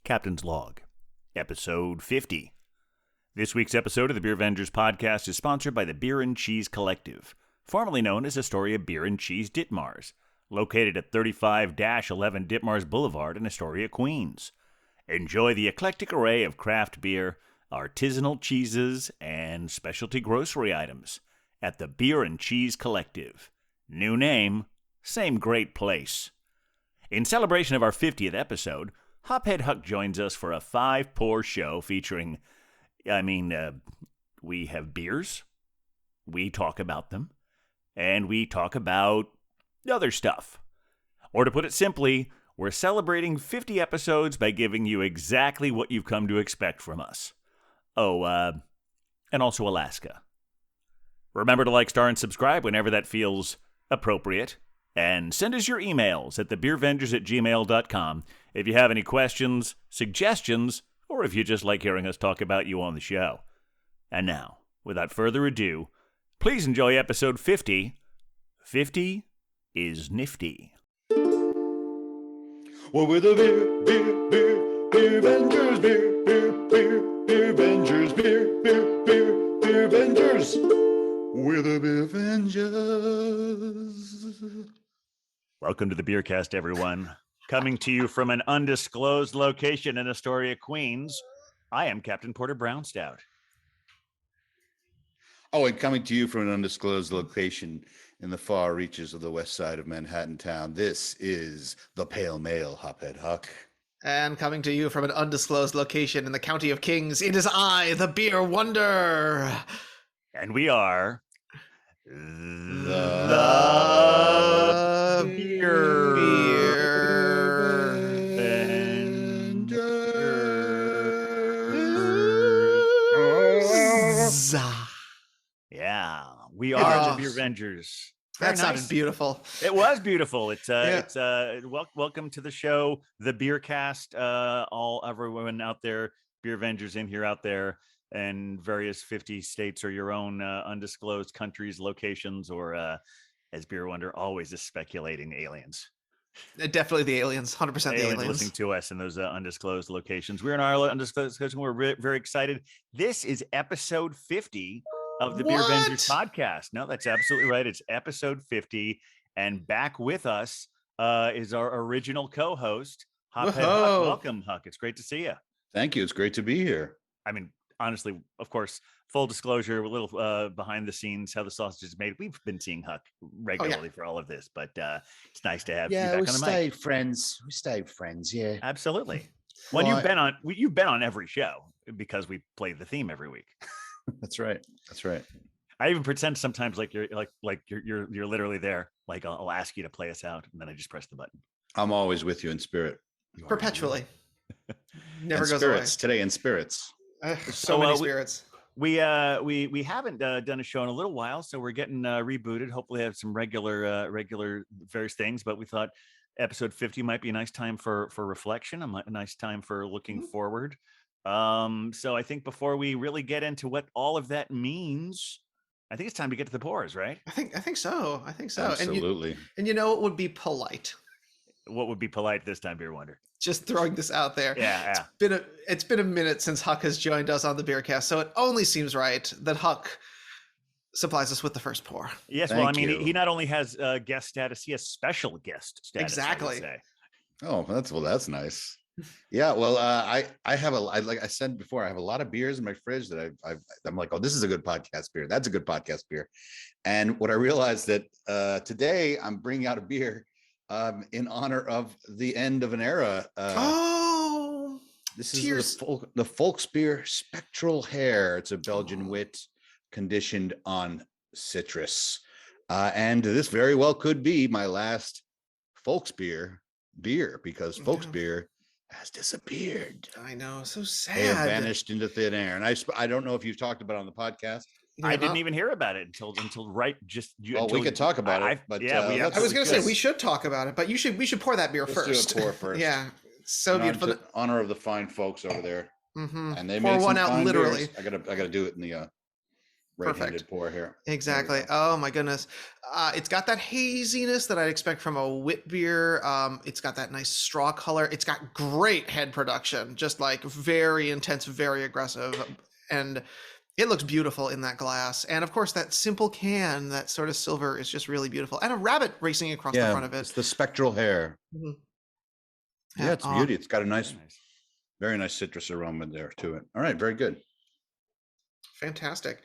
Captain's Log, Episode 50. This week's episode of the Beer Vengers podcast is sponsored by the Beer and Cheese Collective, formerly known as Astoria Beer and Cheese Ditmars, located at 35-11 Ditmars Boulevard in Astoria, Queens. Enjoy the eclectic array of craft beer, artisanal cheeses, and specialty grocery items at the Beer and Cheese Collective. New name, same great place. In celebration of our 50th episode, Hophead Huck joins us for a 5-pour show featuring, we have beers, we talk about them, and we talk about other stuff. Or to put it simply, we're celebrating 50 episodes by giving you exactly what you've come to expect from us. And also Alaska. Remember to like, star, and subscribe whenever that feels appropriate. And send us your emails at thebeervengers@gmail.com if you have any questions, suggestions, or if you just like hearing us talk about you on the show. And now, without further ado, please enjoy episode 50. 50 is Nifty. Well, we're the beer Vengers, beer Vengers, beer Vengers. We're the Beer Vengers. Welcome to the Beercast, everyone. Coming to you from an undisclosed location in Astoria, Queens, I am Captain Porter Brownstout. Oh, and coming to you from an undisclosed location in the far reaches of the west side of Manhattan town, this is the Pale Male Hophead Huck. And coming to you from an undisclosed location in the County of Kings, it is I, the Beer Wonder. And we are the Beer Vengers. Yeah, we are the Beer Vengers. That sounded beautiful. It was beautiful. It's welcome to the show, the Beercast. Everyone out there, Beer Vengers in here, out there, and various 50 states or your own undisclosed countries, locations, or as Beer Wonder always is speculating, aliens. Definitely the aliens, 100% the aliens listening to us in those undisclosed locations. We're in our undisclosed location. We're very excited. This is episode 50 of the Beer Vengers podcast. No, that's absolutely right. It's episode 50, and back with us is our original co-host, Hophead Huck. Welcome, Huck. It's great to see you. Thank you. It's great to be here. I mean, honestly, of course, full disclosure, a little behind the scenes, how the sausage is made. We've been seeing Huck regularly for all of this, but it's nice to have you back on the mic. We stayed friends. Yeah, absolutely. Well, you've been on every show because we play the theme every week. That's right. I even pretend sometimes like you're literally there. Like I'll ask you to play us out, and then I just press the button. I'm always with you in spirit. Perpetually. Never goes spirits away. Today in spirits. So many spirits. We haven't done a show in a little while, so we're getting rebooted. Hopefully, have some regular various things. But we thought episode 50 might be a nice time for reflection, a nice time for looking forward. So I think before we really get into what all of that means, I think it's time to get to the pours, right? I think so. Absolutely. And you know what would be polite? What would be polite this time, Beer Wonder? Just throwing this out there. Yeah. It's been a minute since Huck has joined us on the Beercast, so it only seems right that Huck supplies us with the first pour. Yes, Thank you. He not only has guest status, he has special guest status. Exactly. Oh, that's nice. Yeah, well, I have like I said before, I have a lot of beers in my fridge that I'm like, oh, this is a good podcast beer. That's a good podcast beer. And what I realized that today I'm bringing out a beer in honor of the end of an era. This is the Volksbier Spectral Hair. It's a Belgian wit conditioned on citrus. And this very well could be my last Volksbier beer because Volksbier has disappeared. I know, so sad. They have vanished into thin air. And I don't know if you've talked about it on the podcast. I didn't even hear about it until right just. We could talk about it, but I was going to say we should talk about it, but we should pour that beer first. Do a pour first. Yeah, so beautiful. In honor of the fine folks over there, mm-hmm. And they pour made one some out fine literally. Beers. I gotta do it in the right-handed pour here. Exactly. Oh my goodness. It's got that haziness that I'd expect from a wit beer. It's got that nice straw color. It's got great head production, just like very intense, very aggressive. And it looks beautiful in that glass. And of course, that simple can, that sort of silver is just really beautiful. And a rabbit racing across the front of it. It's the spectral hair. Mhm. Yeah, it's beauty. It's got a Very nice. very nice citrus aroma there to it. All right, very good. Fantastic.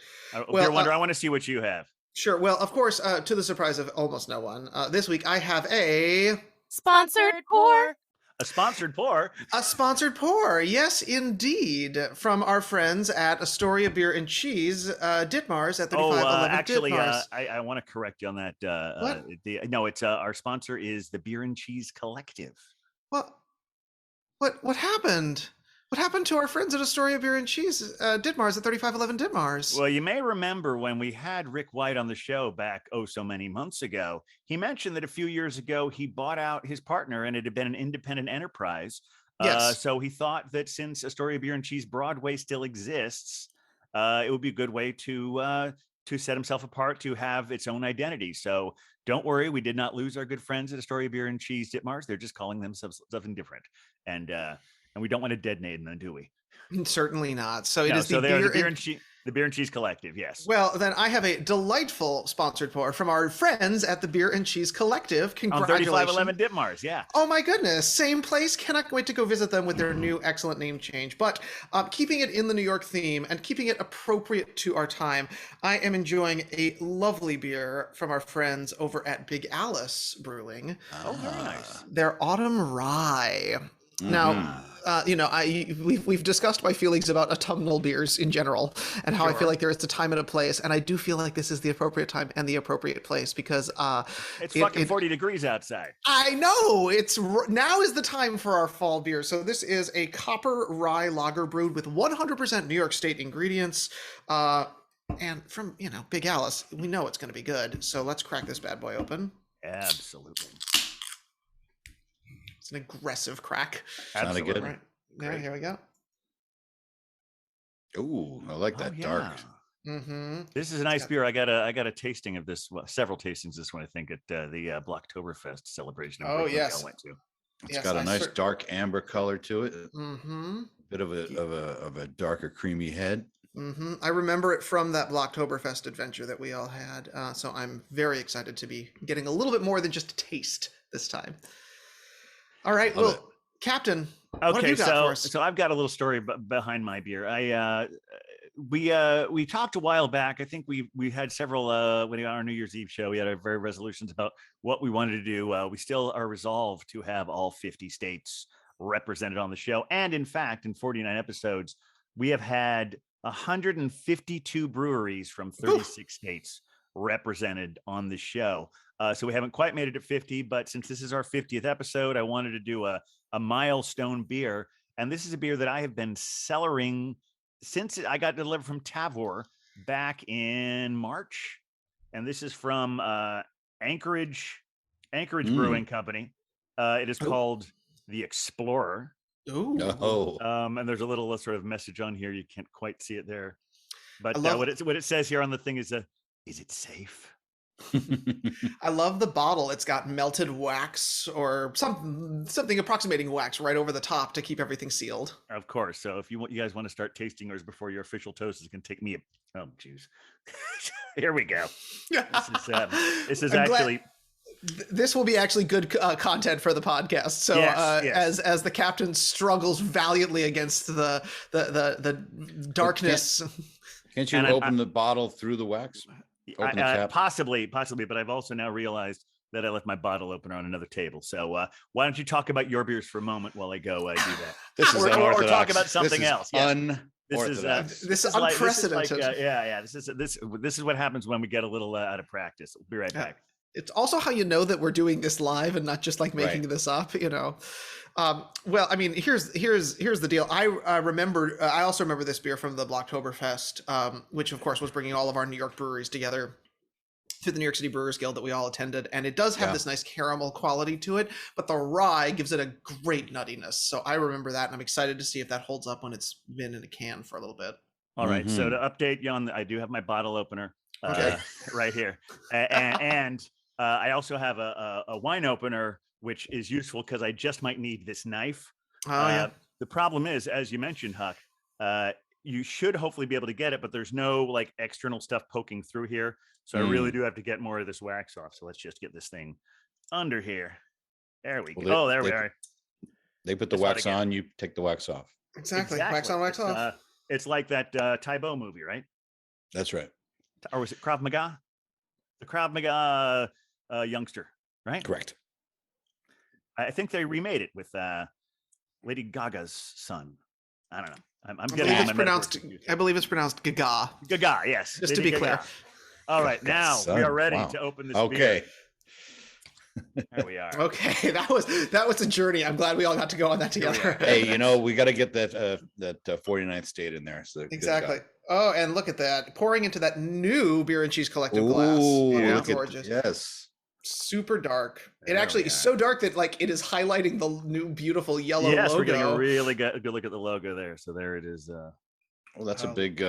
Beer Wonder, I want to see what you have. Sure. Well, of course, to the surprise of almost no one, this week I have a Sponsored pour. A sponsored pour. A sponsored pour, yes, indeed, from our friends at Astoria Beer and Cheese, Ditmars at 3511 actually, Ditmars. I want to correct you on that. What? No, it's our sponsor is the Beer and Cheese Collective. What happened? What happened to our friends at Astoria Beer and Cheese, Ditmars at 3511 Ditmars? Well, you may remember when we had Rick White on the show back so many months ago, he mentioned that a few years ago he bought out his partner and it had been an independent enterprise. Yes. So he thought that since Astoria Beer and Cheese Broadway still exists, it would be a good way to set himself apart, to have its own identity. So don't worry, we did not lose our good friends at Astoria Beer and Cheese Ditmars. They're just calling themselves something different. And we don't want to dead name them, do we? Certainly not. So it is so the they are beer the Beer and Cheese Collective, yes. Well, then I have a delightful sponsored pour from our friends at the Beer and Cheese Collective. On Congratulations. 3511 Ditmars, yeah. Oh my goodness, same place. Cannot wait to go visit them with their new excellent name change. But keeping it in the New York theme and keeping it appropriate to our time, I am enjoying a lovely beer from our friends over at Big Alice Brewing. Oh, very nice. Their Autumn Rye. Now, we've discussed my feelings about autumnal beers in general and how I feel like there is a time and a place, and I do feel like this is the appropriate time and the appropriate place because it's fucking 40 degrees outside. I know now is the time for our fall beer. So this is a copper rye lager brewed with 100% New York State ingredients, and from Big Alice, we know it's going to be good. So let's crack this bad boy open. Absolutely. It's an aggressive crack. Absolutely. Good. Right. There, here we go. Ooh, I like that dark. Mm-hmm. This is a nice beer. I got a tasting of this. Well, several tastings this one, I think, at the Blocktoberfest celebration. Oh, yes. I went to. It's got a nice dark amber color to it. Mm-hmm. Bit of a darker, creamy head. Mm-hmm. I remember it from that Blocktoberfest adventure that we all had. So I'm very excited to be getting a little bit more than just a taste this time. All right, Love it. Captain, what have you got for us? So I've got a little story behind my beer. We talked a while back. I think we had several when we got our New Year's Eve show. We had our very resolutions about what we wanted to do. We still are resolved to have all 50 states represented on the show, and in fact, in 49 episodes, we have had 152 breweries from 36 states represented on the show. So we haven't quite made it at 50, but since this is our 50th episode, I wanted to do a milestone beer. And this is a beer that I have been cellaring since I got delivered from Tavor back in March. And this is from Anchorage Brewing Company. It is called the Explorer. Ooh. And there's a little sort of message on here. You can't quite see it there. But what it says here on the thing is it safe? I love the bottle. It's got melted wax or something approximating wax right over the top to keep everything sealed. Of course. So if you guys want to start tasting yours before your official toast is going to take me juice. Here we go. This is actually. This will be actually good content for the podcast. So yes. As the captain struggles valiantly against the darkness. Can't you open the bottle through the wax? Possibly, but I've also now realized that I left my bottle opener on another table. So why don't you talk about your beers for a moment while I go do that? This is or talk about something else. This is unprecedented. This is what happens when we get a little out of practice. We'll be right back. It's also how you know that we're doing this live and not just like making this up, Well, I mean, here's the deal. I also remember this beer from the Blocktoberfest, which of course was bringing all of our New York breweries together through the New York City Brewers Guild that we all attended. And it does have this nice caramel quality to it, but the rye gives it a great nuttiness. So I remember that, and I'm excited to see if that holds up when it's been in a can for a little bit. All right. So to update you on, I do have my bottle opener Okay. right here, and I also have a wine opener, which is useful because I just might need this knife. Oh yeah. The problem is, as you mentioned, Huck, you should hopefully be able to get it, but there's no like external stuff poking through here. So I really do have to get more of this wax off. So let's just get this thing under here. There we go. There we are. They put the wax on, you take the wax off. Exactly. Wax on, wax off. It's like that Taibo movie, right? That's right. Or was it Krav Maga? The Krav Maga youngster, right? Correct. I think they remade it with Lady Gaga's son. I don't know. I'm I getting believe it's my pronounced. I believe it's pronounced Gaga. Gaga, yes. Just to be clear. All right, now son. we are ready Wow. to open this. Okay. Beer. There we are. Okay, that was a journey. I'm glad we all got to go on that together. Hey, we got to get that 49th state in there. So exactly. Oh, and look at that, pouring into that new Beer and Cheese Collective glass. Yeah, gorgeous. Yes. Super dark. It actually is so dark that like it is highlighting the new beautiful yellow logo. Yes, we're getting a really good look at the logo there. So there it is. Well, that's a big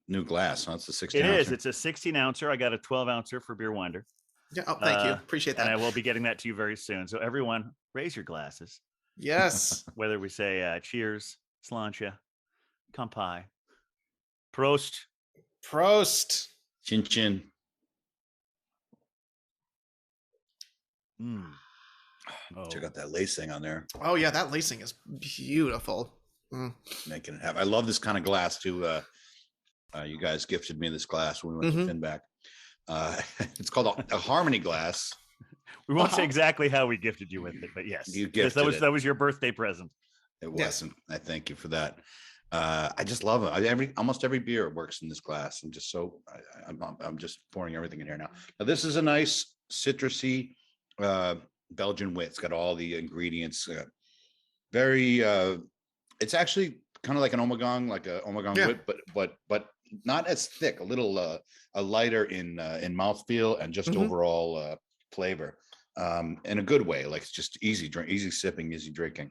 new glass. Huh? It's a 16 It ouncer. is. It's a 16 ouncer. I got a 12 ouncer for Beer Winder. Yeah. Oh, thank you. Appreciate that. And I will be getting that to you very soon. So everyone, raise your glasses. Yes. Whether we say cheers, sláinte, kampai, prost. Prost. Chin chin. Check out that lacing on there. Oh yeah, that lacing is beautiful. Making it happen. I love this kind of glass too. You guys gifted me this glass when we went to Finback. It's called a Harmony glass. We won't say exactly how we gifted you with it, but yes, you gifted it. That was your birthday present. It wasn't. I thank you for that. I just love it. Almost every beer works in this glass. I'm just so I'm just pouring everything in here now. Now this is a nice citrusy Belgian wit. It's got all the ingredients. Very. It's actually kind of like an Ommegang, wit, but not as thick. A little a lighter in mouthfeel and just overall flavor. In a good way, like it's just easy easy sipping, easy drinking.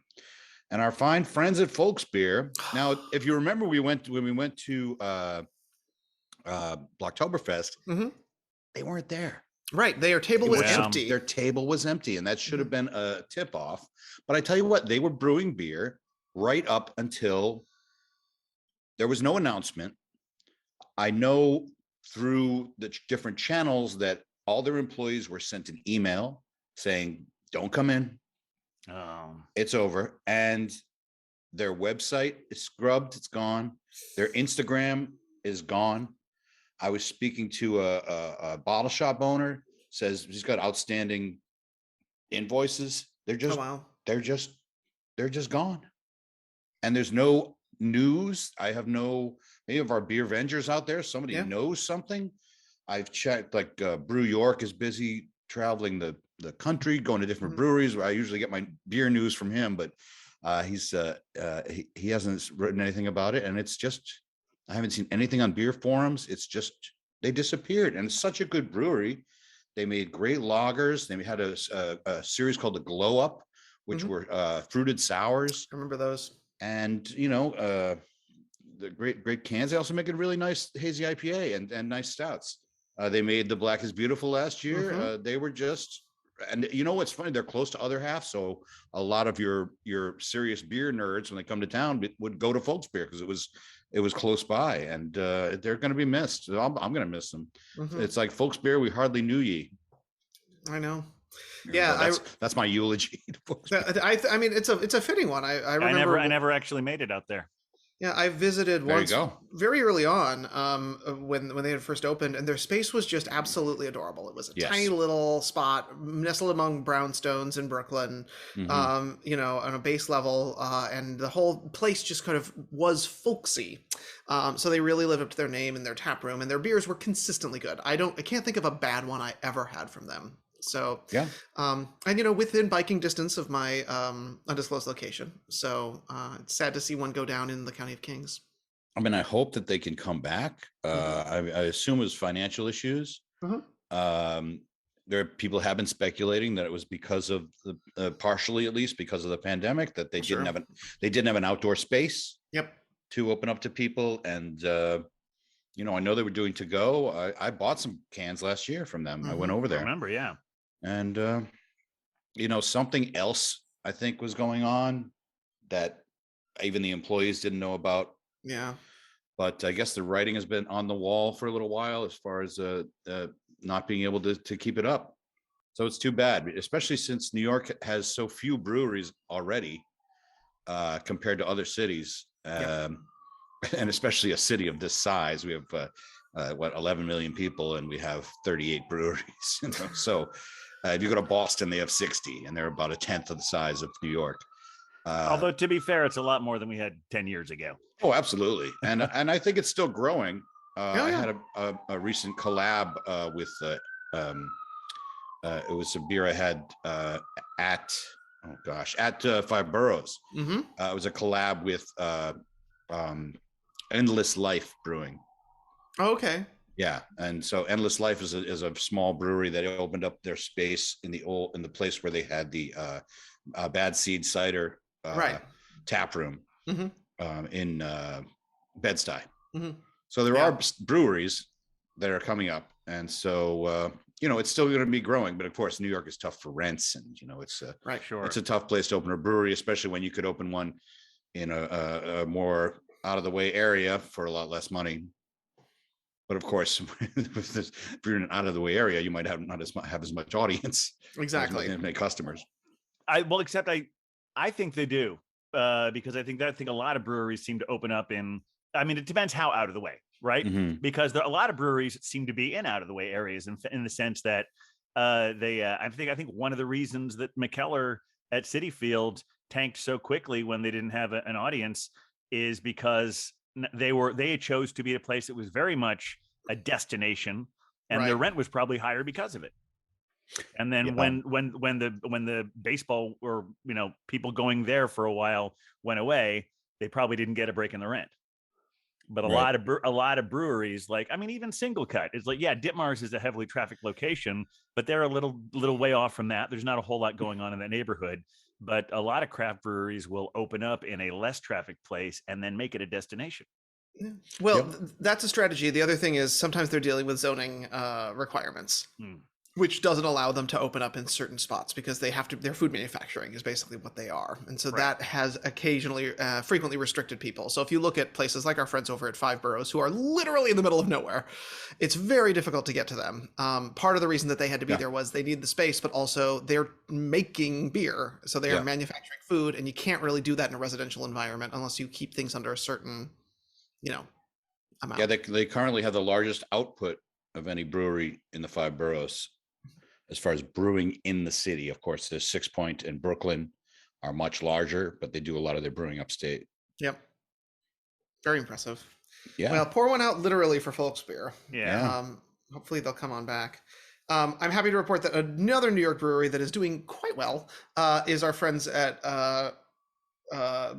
And our fine friends at Folks Beer. Now, if you remember, when we went to Blocktoberfest, they weren't there. Right, their table was empty. Their table was empty, and that should have been a tip off. But I tell you what, they were brewing beer right up until there was no announcement. I know through the different channels that all their employees were sent an email saying, "Don't come in. It's over." And their website is scrubbed. It's gone. Their Instagram is gone. I was speaking to a bottle shop owner, says he's got outstanding invoices. They're just gone. And there's no news. I have maybe of our beer vendors out there, somebody knows something. I've checked, like Brew York is busy traveling the country, going to different breweries where I usually get my beer news from him, but he hasn't written anything about it. And it's just, I haven't seen anything on beer forums. It's just, they disappeared. And it's such a good brewery. They made great lagers. They had a series called the Glow Up, which were fruited sours. I remember those. And, the great cans. They also make a really nice hazy IPA and nice stouts. They made the Black is Beautiful last year. They were just, and what's funny? They're close to Other Half. So a lot of your serious beer nerds, when they come to town, would go to Folks Beer because it was close by, and they're going to be missed. I'm going to miss them. It's like Folks Beer, we hardly knew ye. I know. Yeah, that's my eulogy. I mean, it's a fitting one. I remember. I never actually made it out there. Yeah, I visited once very early on when they had first opened, and their space was just absolutely adorable. It was a tiny little spot nestled among brownstones in Brooklyn, on a base level, and the whole place just kind of was folksy. So they really lived up to their name and their tap room, and their beers were consistently good. I can't think of a bad one I ever had from them. So and within biking distance of my undisclosed location. So it's sad to see one go down in the County of Kings. I mean, I hope that they can come back. I assume it was financial issues. people have been speculating that it was because of the partially, at least because of the pandemic, that they didn't have an outdoor space. Yep. To open up to people. And I know they were doing to go. I bought some cans last year from them. I went over there. I remember, yeah. And something else I think was going on that even the employees didn't know about. Yeah. But I guess the writing has been on the wall for a little while as far as not being able to keep it up. So it's too bad, especially since New York has so few breweries already compared to other cities. And especially a city of this size. We have 11 million people, and we have 38 breweries. So if you go to Boston, they have 60, and they're about a tenth of the size of New York. Although, to be fair, it's a lot more than we had 10 years ago. Oh, absolutely. And I think it's still growing. I had a recent collab with it was a beer I had at Five Boroughs. Mm-hmm. It was a collab with Endless Life Brewing. Oh, okay. Yeah, and so Endless Life is a small brewery that opened up their space in the place where they had the Bad Seed cider tap room in Bed-Stuy. Mm-hmm. So there are breweries that are coming up, and so it's still going to be growing. But of course, New York is tough for rents, and it's it's a tough place to open a brewery, especially when you could open one in a more out of the way area for a lot less money. But of course, if you're in an out of the way area, you might not have as much audience. Exactly. As many customers. Except I think they do because I think a lot of breweries seem to open up in. I mean, it depends how out of the way, right? Mm-hmm. Because a lot of breweries seem to be in out of the way areas, in the sense that I think one of the reasons that McKellar at Citi Field tanked so quickly when they didn't have an audience is because they chose to be a place that was very much a destination, and their rent was probably higher because of it. And then when the baseball or people going there for a while went away, they probably didn't get a break in the rent. But a lot of breweries, even Single Cut, it's Ditmars is a heavily trafficked location, but they're a little way off from that. There's not a whole lot going on in that neighborhood. But a lot of craft breweries will open up in a less trafficked place and then make it a destination. Well, that's a strategy. The other thing is sometimes they're dealing with zoning requirements, which doesn't allow them to open up in certain spots because they have to. Their food manufacturing is basically what they are, and so that has frequently restricted people. So if you look at places like our friends over at Five Boroughs, who are literally in the middle of nowhere, it's very difficult to get to them. Part of the reason that they had to be there was they need the space, but also they're making beer, so they are manufacturing food, and you can't really do that in a residential environment unless you keep things under a certain, amount. Yeah, they currently have the largest output of any brewery in the Five Boroughs. As far as brewing in the city, of course, there's Six Point and Brooklyn are much larger, but they do a lot of their brewing upstate. Yep. Very impressive. Yeah. Well, pour one out literally for folks beer. Yeah. Hopefully they'll come on back. I'm happy to report that another New York brewery that is doing quite well is our friends at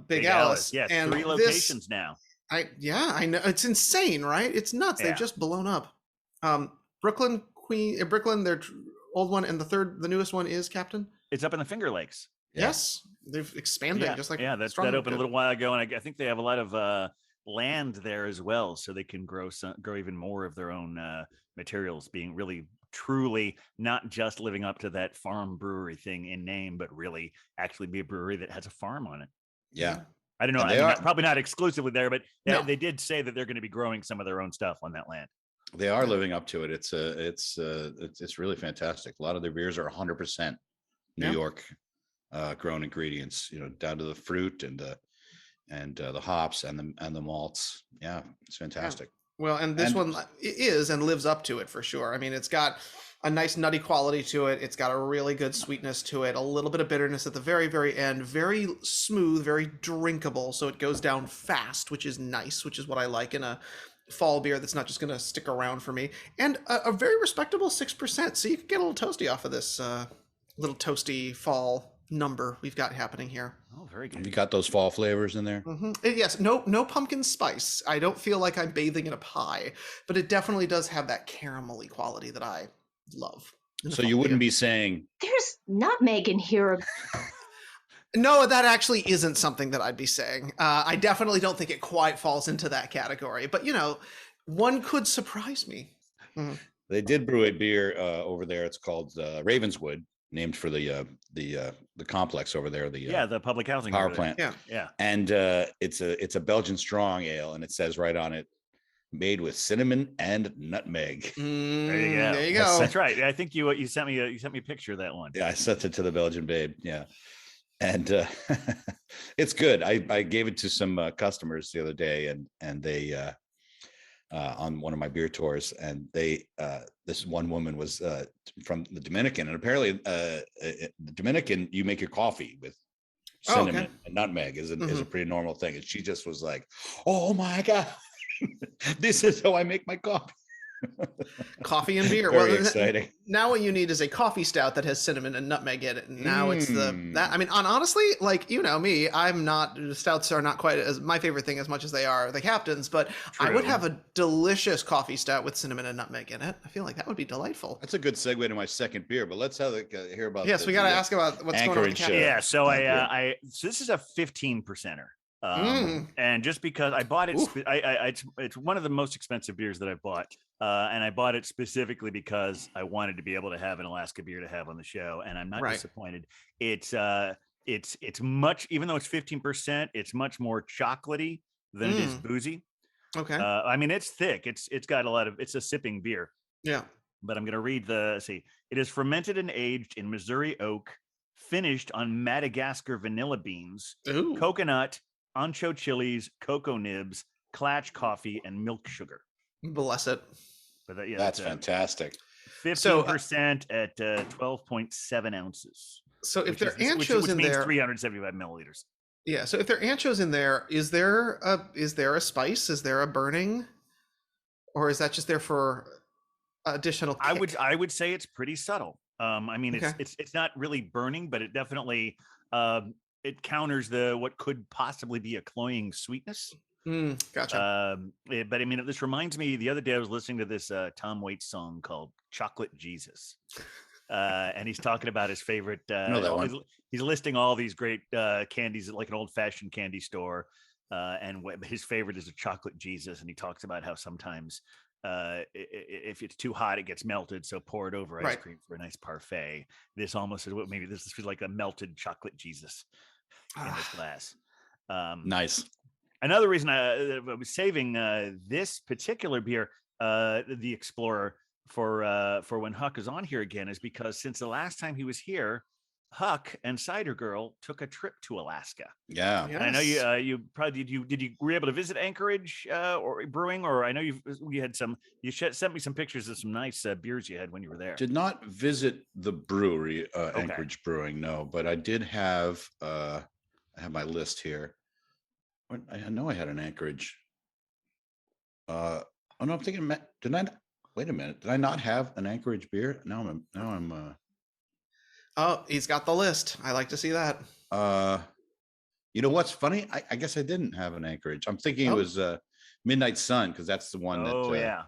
Big Alice. Yeah, and 3 locations now. I know. It's insane, right? It's nuts. They've just blown up. Brooklyn, their old one, and the newest one is Captain. It's up in the Finger Lakes. Yes, they've expanded just like that opened a little while ago, and I think they have a lot of land there as well, so they can grow even more of their own materials, being really truly not just living up to that farm brewery thing in name, but really actually be a brewery that has a farm on it. Yeah. I don't know. Probably not exclusively there, but they did say that they're going to be growing some of their own stuff on that land. They are living up to it. It's really fantastic. A lot of their beers are 100% New York grown ingredients, down to the fruit and the hops and the malts. Yeah, it's fantastic. Yeah. Well, and this one is and lives up to it for sure. I mean, it's got a nice nutty quality to it. It's got a really good sweetness to it, a little bit of bitterness at the very, very end, very smooth, very drinkable. So it goes down fast, which is nice, which is what I like in a fall beer that's not just going to stick around for me. And a very respectable 6%. So you can get a little toasty off of this little toasty fall number we've got happening here. Oh, very good. Have you got those fall flavors in there? Mm-hmm. Yes, no pumpkin spice. I don't feel like I'm bathing in a pie, but it definitely does have that caramelly quality that I love. So you wouldn't be saying there's nutmeg in here. No, that actually isn't something that I'd be saying. I definitely don't think it quite falls into that category, but one could surprise me. they did brew a beer over there. It's called Ravenswood, named for the complex over there. The public housing power over there. plant. Yeah. And it's a Belgian strong ale, and it says right on it, made with cinnamon and nutmeg. There you go. There you go. That's right. I think you sent me a picture of that one. Yeah, I sent it to the Belgian babe. Yeah. And it's good. I gave it to some customers the other day, and they on one of my beer tours, and they this one woman was from the Dominican, and apparently the Dominican, you make your coffee with cinnamon and nutmeg is a pretty normal thing, and she just was like, "Oh my god, this is how I make my coffee." Coffee and beer. Very exciting. Now what you need is a coffee stout that has cinnamon and nutmeg in it. And now it's that. I mean, honestly, like, me, stouts are not quite as my favorite thing as much as they are the Captain's, but True. I would have a delicious coffee stout with cinnamon and nutmeg in it. I feel like that would be delightful. That's a good segue to my second beer, but let's hear about. Yes, we got to ask about what's going on with the Captain. Yeah, so so this is a 15%er. And just because I bought it, it's one of the most expensive beers that I've bought. And I bought it specifically because I wanted to be able to have an Alaska beer to have on the show, and I'm not disappointed. It's much, even though it's 15%, it's much more chocolatey than it is boozy. Okay. I mean, it's thick. It's got it's a sipping beer. Yeah. But I'm going to read it is fermented and aged in Missouri oak, finished on Madagascar vanilla beans, coconut, ancho chilies, cocoa nibs, clatch coffee, and milk sugar. Bless it. But that's fantastic. 15% at 12.7 ounces. So if there are anchos in there, 375 milliliters. Yeah. So if there are anchos in there, is there a spice? Is there a burning, or is that just there for additional kick? I would say it's pretty subtle. I mean, it's not really burning, but it definitely it counters what could possibly be a cloying sweetness. Gotcha. But I mean, this reminds me, the other day I was listening to this Tom Waits song called Chocolate Jesus. And he's talking about his favorite, he's listing all these great candies at like an old fashioned candy store. And his favorite is a Chocolate Jesus. And he talks about how sometimes if it's too hot, it gets melted. So pour it over ice cream for a nice parfait. This almost is maybe this feels like a melted chocolate Jesus in this glass. Nice. Another reason I was saving this particular beer, the Explorer, for when Huck is on here again, is because since the last time he was here, Huck and Cider Girl took a trip to Alaska. Yeah, yes. I know you probably were you able to visit Anchorage or brewing, or I know you sent me some pictures of some nice beers you had when you were there. Did not visit the brewery, Anchorage Brewing, no, but I did have I have my list here. I know I had an Anchorage. Oh no, I'm thinking. Wait a minute. Did I not have an Anchorage beer? Now I'm. Oh, he's got the list. I like to see that. You know what's funny? I guess I didn't have an Anchorage. I'm thinking it was Midnight Sun, because that's the one that. Oh yeah.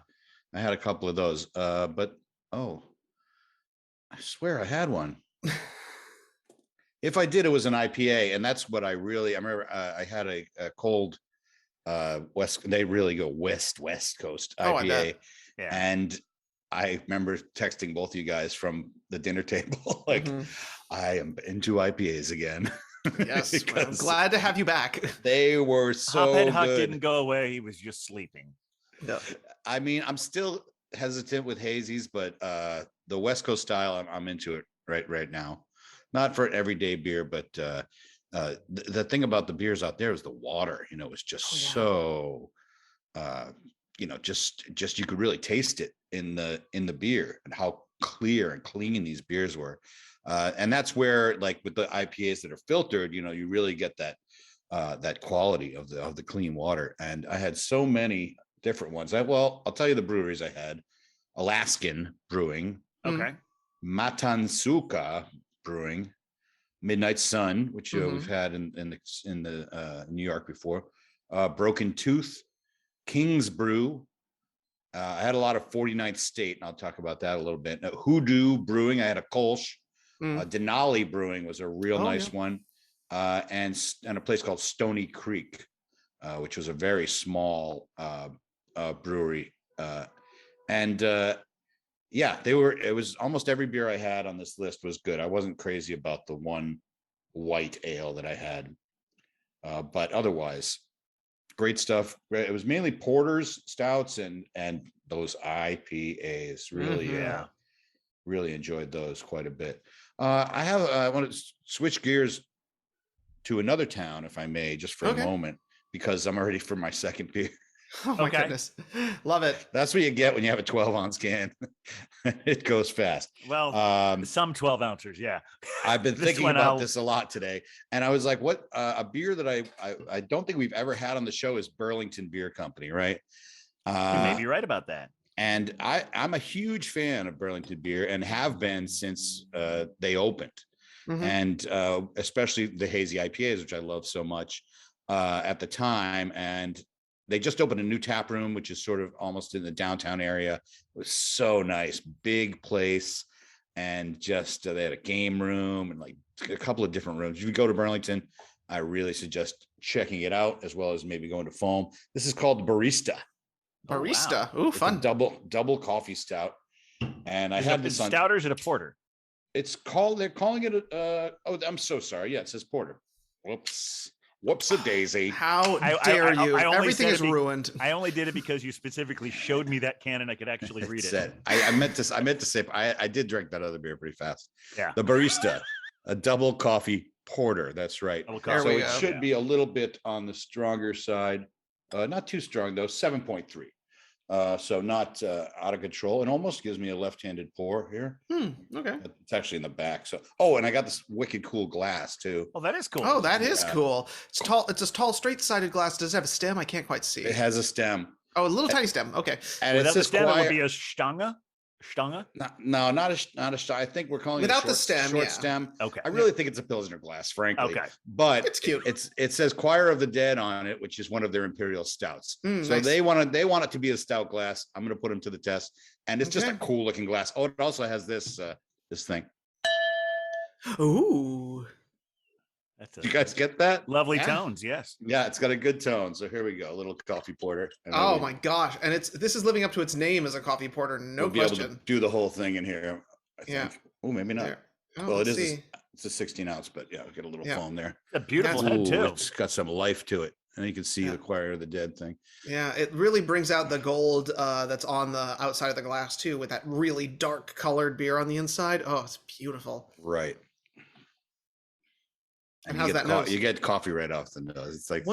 I had a couple of those, but I swear I had one. If I did, it was an IPA, and that's what I remember. I had a cold they really go West Coast IPA, and I remember texting both of you guys from the dinner table, like, I am into IPAs again. Yes, I'm glad to have you back. They were so Hophead good. Huck didn't go away; he was just sleeping. No. I mean, I'm still hesitant with hazies, but the West Coast style, I'm into it right now. Not for an everyday beer, but the thing about the beers out there is the water. It's just so, just you could really taste it in the beer, and how clear and clean these beers were. And that's where, like with the IPAs that are filtered, you really get that quality of the clean water. And I had so many different ones. I'll tell you the breweries I had: Alaskan Brewing, Okay, Matansuka Brewing, Midnight Sun, which we've had in the New York before, Broken Tooth, King's Brew, I had a lot of 49th State, and I'll talk about that a little bit. Hoodoo Brewing, I had a Kolsch. Denali Brewing was a real nice one. And a place called Stony Creek, which was a very small brewery. It was almost every beer I had on this list was good. I wasn't crazy about the one white ale that I had. But otherwise, great stuff. It was mainly porters, stouts, and those IPAs. Really, really enjoyed those quite a bit. I want to switch gears to another town, if I may, just for a moment, because I'm already for my second beer. Oh my goodness. Love it. That's what you get when you have a 12-ounce can. It goes fast. Well, some 12 ounces. Yeah. I've been thinking about this a lot today. And I was like, what a beer that I don't think we've ever had on the show is Burlington Beer Company, right? You may be right about that. And I'm a huge fan of Burlington beer and have been since they opened. And especially the hazy IPAs, which I love so much at the time. And they just opened a new tap room, which is sort of almost in the downtown area. It was so nice, big place. And just they had a game room and like a couple of different rooms. If you go to Burlington, I really suggest checking it out, as well as maybe going to Foam. This is called Barista. Barista. Oh, wow. Ooh, fun. Double coffee stout. And I had this on stout, or is it a porter? They're calling it I'm so sorry. Yeah, it says porter. Whoops-a-daisy. How dare you? Everything is ruined. I only did it because you specifically showed me that can and I could actually read it. I meant to say, I did drink that other beer pretty fast. Yeah. The Barista, a double coffee porter. That's right. So it should be a little bit on the stronger side. Not too strong though, 7.3. So not out of control, and almost gives me a left-handed pour here. Okay. It's actually in the back. So, and I got this wicked cool glass too. Oh, that is cool. Oh, that is cool. It's tall. It's a tall, straight-sided glass. Does it have a stem? I can't quite see. It has a stem. Oh, a little tiny stem. Okay. And without the stem, it would be a Stange. No, not a. I think we're calling without it the stem. Short stem. Okay. I really think it's a Pilsner glass, frankly. Okay. But it's cute. It says Choir of the Dead on it, which is one of their imperial stouts. So nice. they want it to be a stout glass. I'm going to put them to the test, and it's just a cool looking glass. Oh, it also has this thing. Ooh. You guys get that? Lovely tones, yes. Yeah, it's got a good tone. So here we go, a little coffee porter. Oh my gosh! And this is living up to its name as a coffee porter, no question. Be able to do the whole thing in here. I think. Oh, maybe not. Well, it is. It's a 16 ounce, but yeah, get a little foam there. A beautiful head too. It's got some life to it, and you can see the Choir of the Dead thing. Yeah, it really brings out the gold that's on the outside of the glass too, with that really dark colored beer on the inside. Oh, it's beautiful. Right. And how's that nose? You get coffee right off the nose. It's like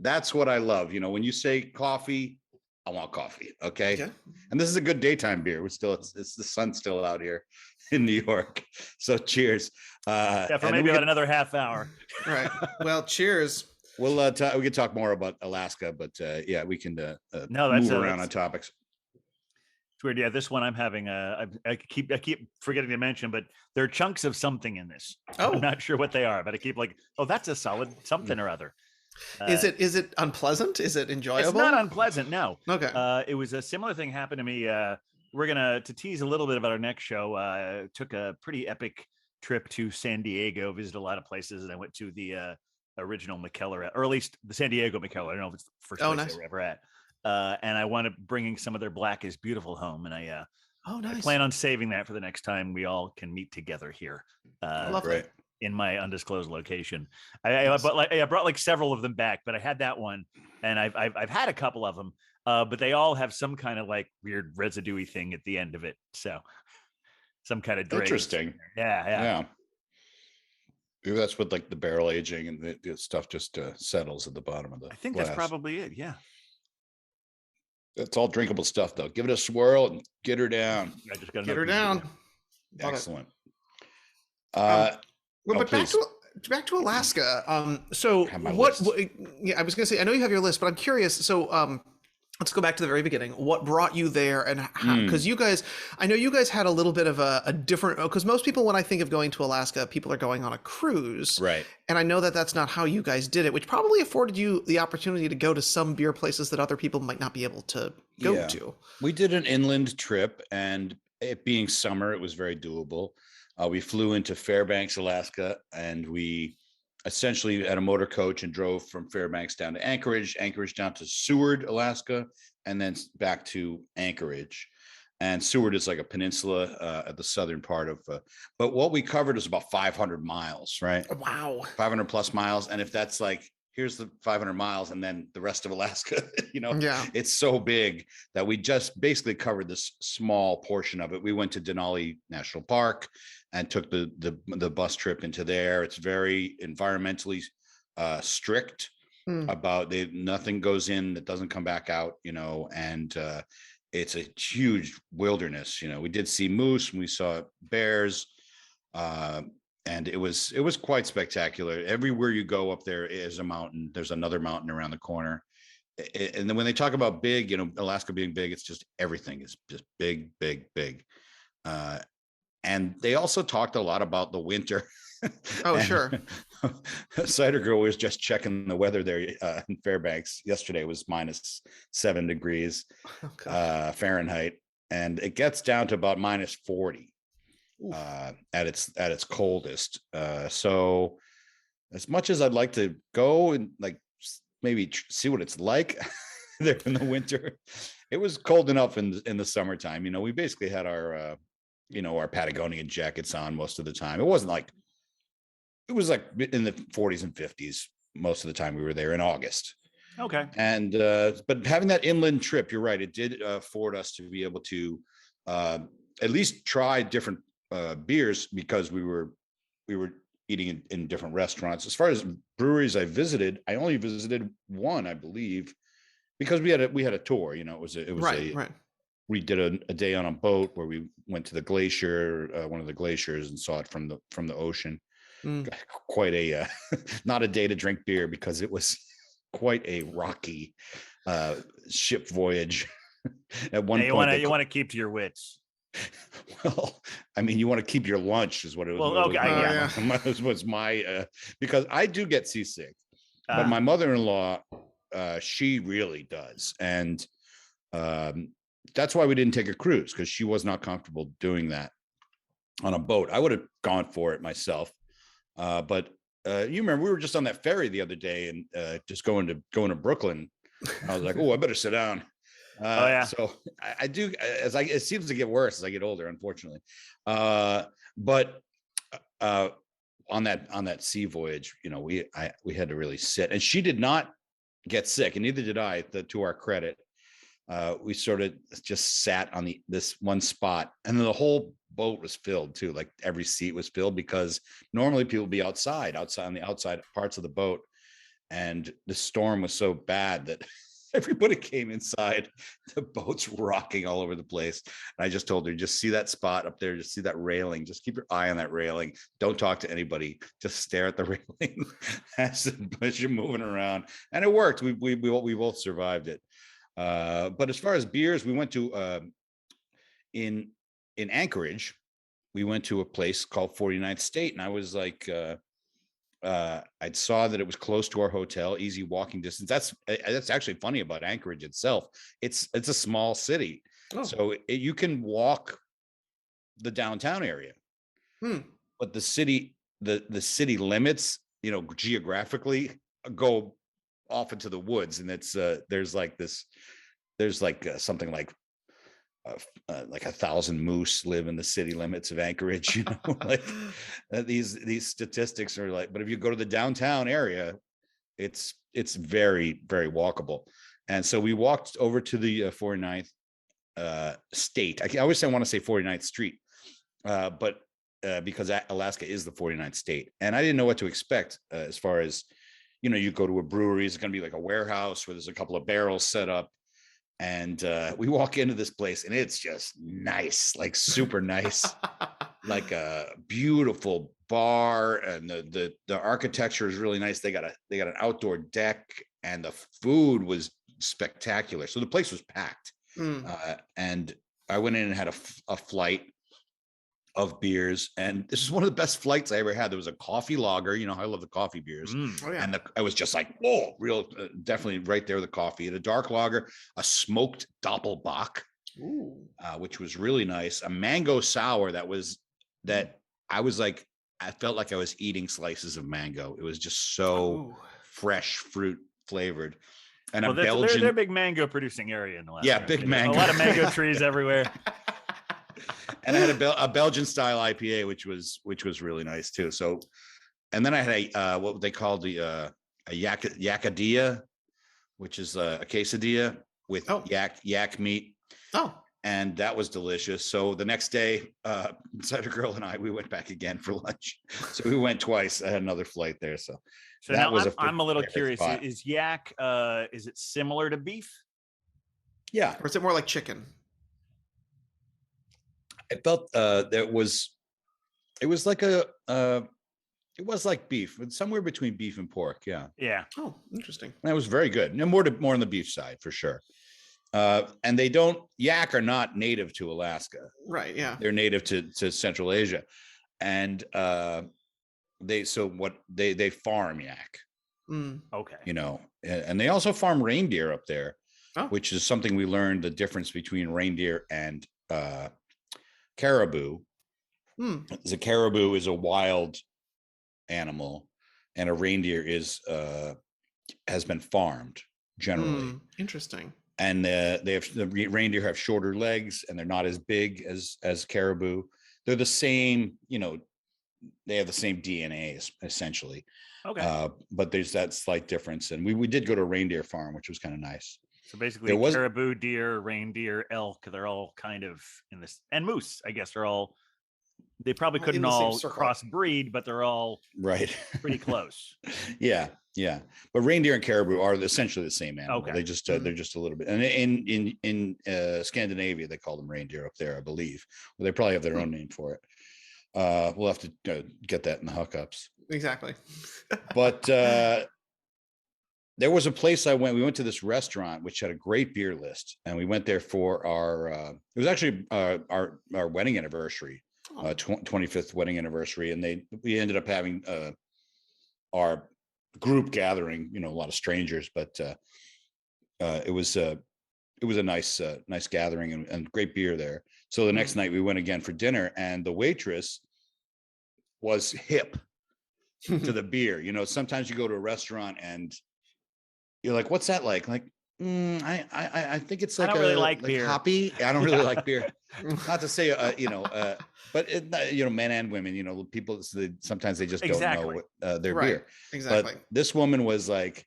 that's what I love. When you say coffee, I want coffee. Okay. And this is a good daytime beer. It's the sun's still out here in New York. So cheers. For maybe about another half hour. Right. Well, cheers. We'll we can talk more about Alaska, but we can move around on topics. It's weird. Yeah, this one I'm having. I keep forgetting to mention, but there are chunks of something in this. Oh, I'm not sure what they are, but I keep that's a solid something or other. Is it unpleasant? Is it enjoyable? It's not unpleasant. No. Okay. It was a similar thing happened to me. We're to tease a little bit about our next show. Took a pretty epic trip to San Diego, visited a lot of places, and I went to the original McKellar, or at least the San Diego McKellar. I don't know if it's the first place they were ever at. And I wound up bringing some of their Black is Beautiful home, and I plan on saving that for the next time we all can meet together here. Lovely. In my undisclosed location. I brought like several of them back, but I had that one, and I've had a couple of them, but they all have some kind of like weird residue-y thing at the end of it. So some kind of interesting. Yeah. Maybe that's what like the barrel aging and the stuff just settles at the bottom of the I think glass. That's probably it. Yeah. It's all drinkable stuff though. Give it a swirl and get her down. I just got get her down. Excellent. But back to Alaska. So what? Yeah, I was going to say I know you have your list, but I'm curious. So let's go back to the very beginning. What brought you there, and how? Mm, Because you guys, I know you guys had a little bit of a different. Because most people, when I think of going to Alaska, people are going on a cruise, right. and I know that that's not how you guys did it, which probably afforded you the opportunity to go to some beer places that other people might not be able to go Yeah. to. We did an inland trip, and it being summer, it was very doable. We flew into Fairbanks, Alaska, and we essentially had a motor coach and drove from Fairbanks down to Anchorage, Anchorage down to Seward, Alaska, and then back to Anchorage. And Seward is like a peninsula at the southern part of, but what we covered is about 500 miles, right? Wow. 500 plus miles. And if that's like, here's the 500 miles and then the rest of Alaska, Yeah. it's so big that we just basically covered this small portion of it. We went to Denali National Park and took the bus trip into there. It's very environmentally strict about nothing goes in that doesn't come back out, and it's a huge wilderness. We did see moose and we saw bears. And it was quite spectacular. Everywhere you go up there is a mountain. There's another mountain around the corner. And then when they talk about big, Alaska being big, it's just everything is just big, big, big. And they also talked a lot about the winter. Oh, sure. Cider Girl was just checking the weather there in Fairbanks. Yesterday was -7 degrees Fahrenheit, and it gets down to about -40 at its coldest. So as much as I'd like to go and like maybe see what it's like there in the winter, it was cold enough in the summertime. We basically had our our Patagonian jackets on most of the time. It was like in the 40s and 50s most of the time we were there in August. Okay. And but having that inland trip, you're right, it did afford us to be able to at least try different beers, because we were eating in different restaurants. As far as breweries I visited, I only visited one, I believe, because we had a tour. It was Right. We did a day on a boat where we went to the glacier, one of the glaciers, and saw it from the ocean. Quite a not a day to drink beer, because it was quite a rocky ship voyage. At one point, you want to keep to your wits. Well, I mean, you want to keep your lunch is what it was. Well, okay, was my because I do get seasick, but my mother-in-law, she really does, and that's why we didn't take a cruise, because she was not comfortable doing that on a boat. I would have gone for it myself, but you remember we were just on that ferry the other day and just going to Brooklyn. I was like, oh, I better sit down. So I do, it seems to get worse as I get older, unfortunately. But on that sea voyage, we had to really sit, and she did not get sick, and neither did I, to our credit. We sort of just sat on this one spot, and then the whole boat was filled too. Like every seat was filled, because normally people would be outside on the outside parts of the boat. And the storm was so bad that everybody came inside. The boat's rocking all over the place. And I just told her, just see that spot up there, just see that railing, just keep your eye on that railing. Don't talk to anybody, just stare at the railing as you're moving around. And it worked. We both survived it. But as far as beers, we went to in Anchorage, we went to a place called 49th State, and I was like, I saw that it was close to our hotel, easy walking distance. That's actually funny about Anchorage itself. It's a small city, so you can walk the downtown area, but the city limits, geographically, go off into the woods, and it's there's something like 1,000 moose live in the city limits of Anchorage. These statistics are like, but if you go to the downtown area, it's very, very walkable. And so we walked over to the 49th state. I always want to say 49th Street, but because Alaska is the 49th state, and I didn't know what to expect as far as, you go to a brewery, it's going to be like a warehouse where there's a couple of barrels set up. And we walk into this place, and it's just nice, like super nice, like a beautiful bar, and the architecture is really nice. They got an outdoor deck, and the food was spectacular. So the place was packed. And I went in and had a flight of beers, and this is one of the best flights I ever had. There was a coffee lager, you know, I love the coffee beers. Oh, yeah. And I was just like, oh, real, definitely right there with the coffee. And a dark lager, a smoked doppelbock, which was really nice. A mango sour that I was like, I felt like I was eating slices of mango. It was just so fresh fruit flavored. And a Belgian, they're a big mango producing area in Alaska. Yeah, big mango. A lot of mango trees everywhere. And I had a Belgian style IPA, which was really nice too. So, and then I had a what they call a yakadilla, which is a quesadilla with yak meat. Oh, and that was delicious. So the next day, Cider Girl and I, we went back again for lunch. So we went twice. I had another flight there. So that now was I'm a little curious. spot. Is yak? Is it similar to beef? Yeah. Or is it more like chicken? I felt it was like beef, somewhere between beef and pork. Yeah. Yeah. Oh, interesting. That was very good. No, more on the beef side for sure. And yak are not native to Alaska. Right. Yeah. They're native to Central Asia. And they farm yak. Okay. You know, and they also farm reindeer up there, which is something we learned the difference between reindeer and caribou. The caribou is a wild animal, and a reindeer has been farmed generally. Interesting. And the reindeer have shorter legs, and they're not as big as caribou. They're the same, you know, they have the same DNA essentially. Okay. But there's that slight difference. And we did go to a reindeer farm, which was kind of nice. So basically caribou, deer, reindeer, elk, they're all kind of in this, and moose, I guess they probably couldn't all crossbreed, but they're all pretty close. Yeah. But reindeer and caribou are essentially the same animal. Okay. They just they're just a little bit. And in Scandinavia, they call them reindeer up there, I believe. Well, they probably have their own name for it. We'll have to get that in the hookups. Exactly. But there was a place we went to this restaurant, which had a great beer list. And we went there for it was actually our wedding anniversary, 25th wedding anniversary. And we ended up having our group gathering, you know, a lot of strangers, but it was a nice gathering and great beer there. So the next night we went again for dinner, and the waitress was hip to the beer. You know, sometimes you go to a restaurant and you're like, what's that like? Like, I think it's like, I don't really like beer. Hoppy. I don't really like beer. Not to say, but men and women, you know, people, sometimes they just don't know their beer. Exactly. But this woman was like,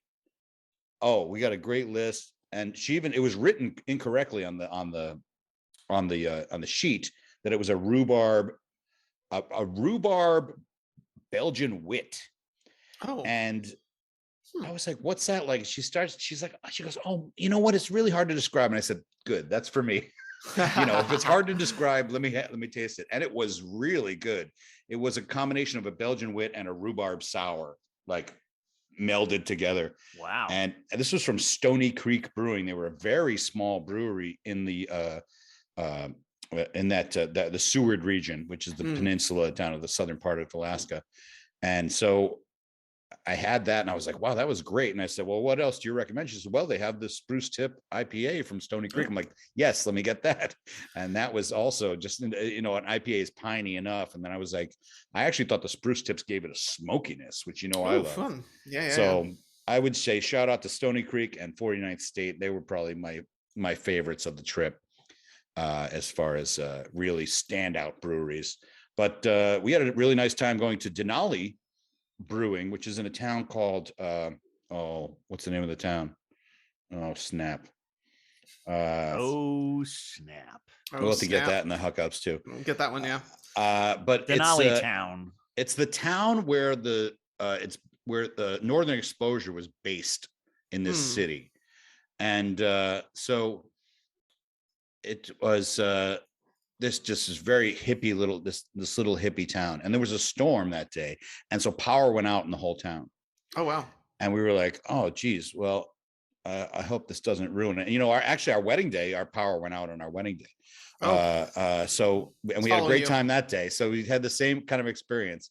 oh, we got a great list. And it was written incorrectly on the sheet that it was a rhubarb Belgian wit. Oh. And I was like, what's that like? She goes, oh, you know what? It's really hard to describe. And I said, good, that's for me. You know, if it's hard to describe, let me taste it. And it was really good. It was a combination of a Belgian wit and a rhubarb sour, like melded together. Wow. And this was from Stony Creek Brewing. They were a very small brewery in the the Seward region, which is the peninsula down to the southern part of Alaska. And so I had that and I was like, wow, that was great. And I said, well, what else do you recommend? She said, well, they have the Spruce Tip IPA from Stony Creek. I'm like, yes, let me get that. And that was also just, you know, an IPA is piney enough. And then I was like, I actually thought the Spruce Tips gave it a smokiness, which, you know, I love. Fun. Yeah. So I would say shout out to Stony Creek and 49th State. They were probably my favorites of the trip as far as really standout breweries. But we had a really nice time going to Denali Brewing, which is in a town called what's the name of the town? Oh snap! Oh snap! We'll have to get that in the hookups too. We'll get that one, yeah. But Denali town. It's the town where the Northern Exposure was based in this city, and so it was. This just is very hippie little this little hippie town, and there was a storm that day, and so power went out in the whole town. Oh wow! And we were like, oh geez, well, I hope this doesn't ruin it. You know, our wedding day, our power went out on our wedding day. So we had a great time that day. So we had the same kind of experience.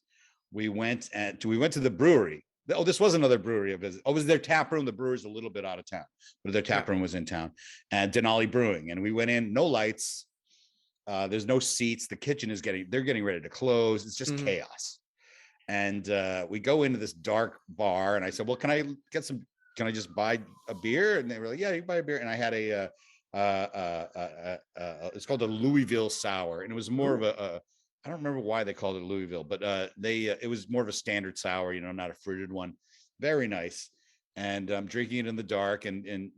We went to the brewery. Oh, this was another brewery of visit. Oh, it was their tap room. The brewery's a little bit out of town, but their tap room was in town, and Denali Brewing. And we went in, no lights. There's no seats. The kitchen they're getting ready to close. It's just chaos. And we go into this dark bar, and I said, well, can I just buy a beer? And they were like, yeah, you can buy a beer. And I had it's called a Louisville sour. And it was more of I don't remember why they called it Louisville, but it was more of a standard sour, you know, not a fruited one. Very nice. And I'm drinking it in the dark, and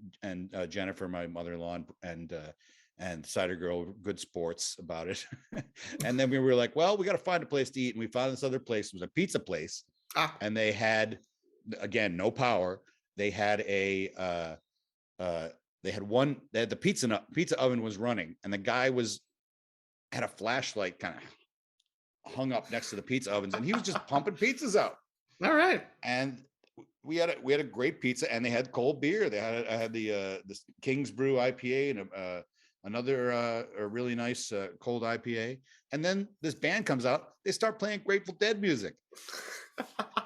Jennifer, my mother-in-law, and Cider Girl, good sports about it. And then we were like, well, we got to find a place to eat. And we found this other place. It was a pizza place. And they had, again, no power. They had the pizza oven was running, and the guy had a flashlight kind of hung up next to the pizza ovens, and he was just pumping pizzas out. All right. And we had a great pizza, and they had cold beer. I had the King's Brew IPA and another a really nice cold IPA. And then this band comes out. They start playing Grateful Dead music.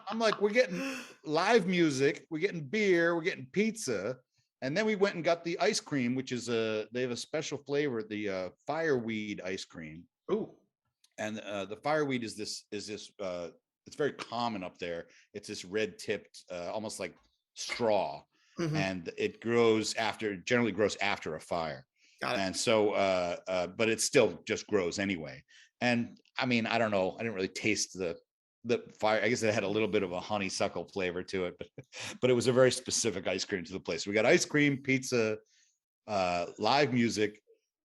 I'm like, we're getting live music, we're getting beer, we're getting pizza. And then we went and got the ice cream, which is they have a special flavor, the fireweed ice cream. Ooh. And the fireweed is this it's very common up there. It's this red tipped, almost like straw. And it generally grows after a fire. Got it. And so, but it still just grows anyway. And I mean, I don't know. I didn't really taste the fire. I guess it had a little bit of a honeysuckle flavor to it, but it was a very specific ice cream to the place. We got ice cream, pizza, live music,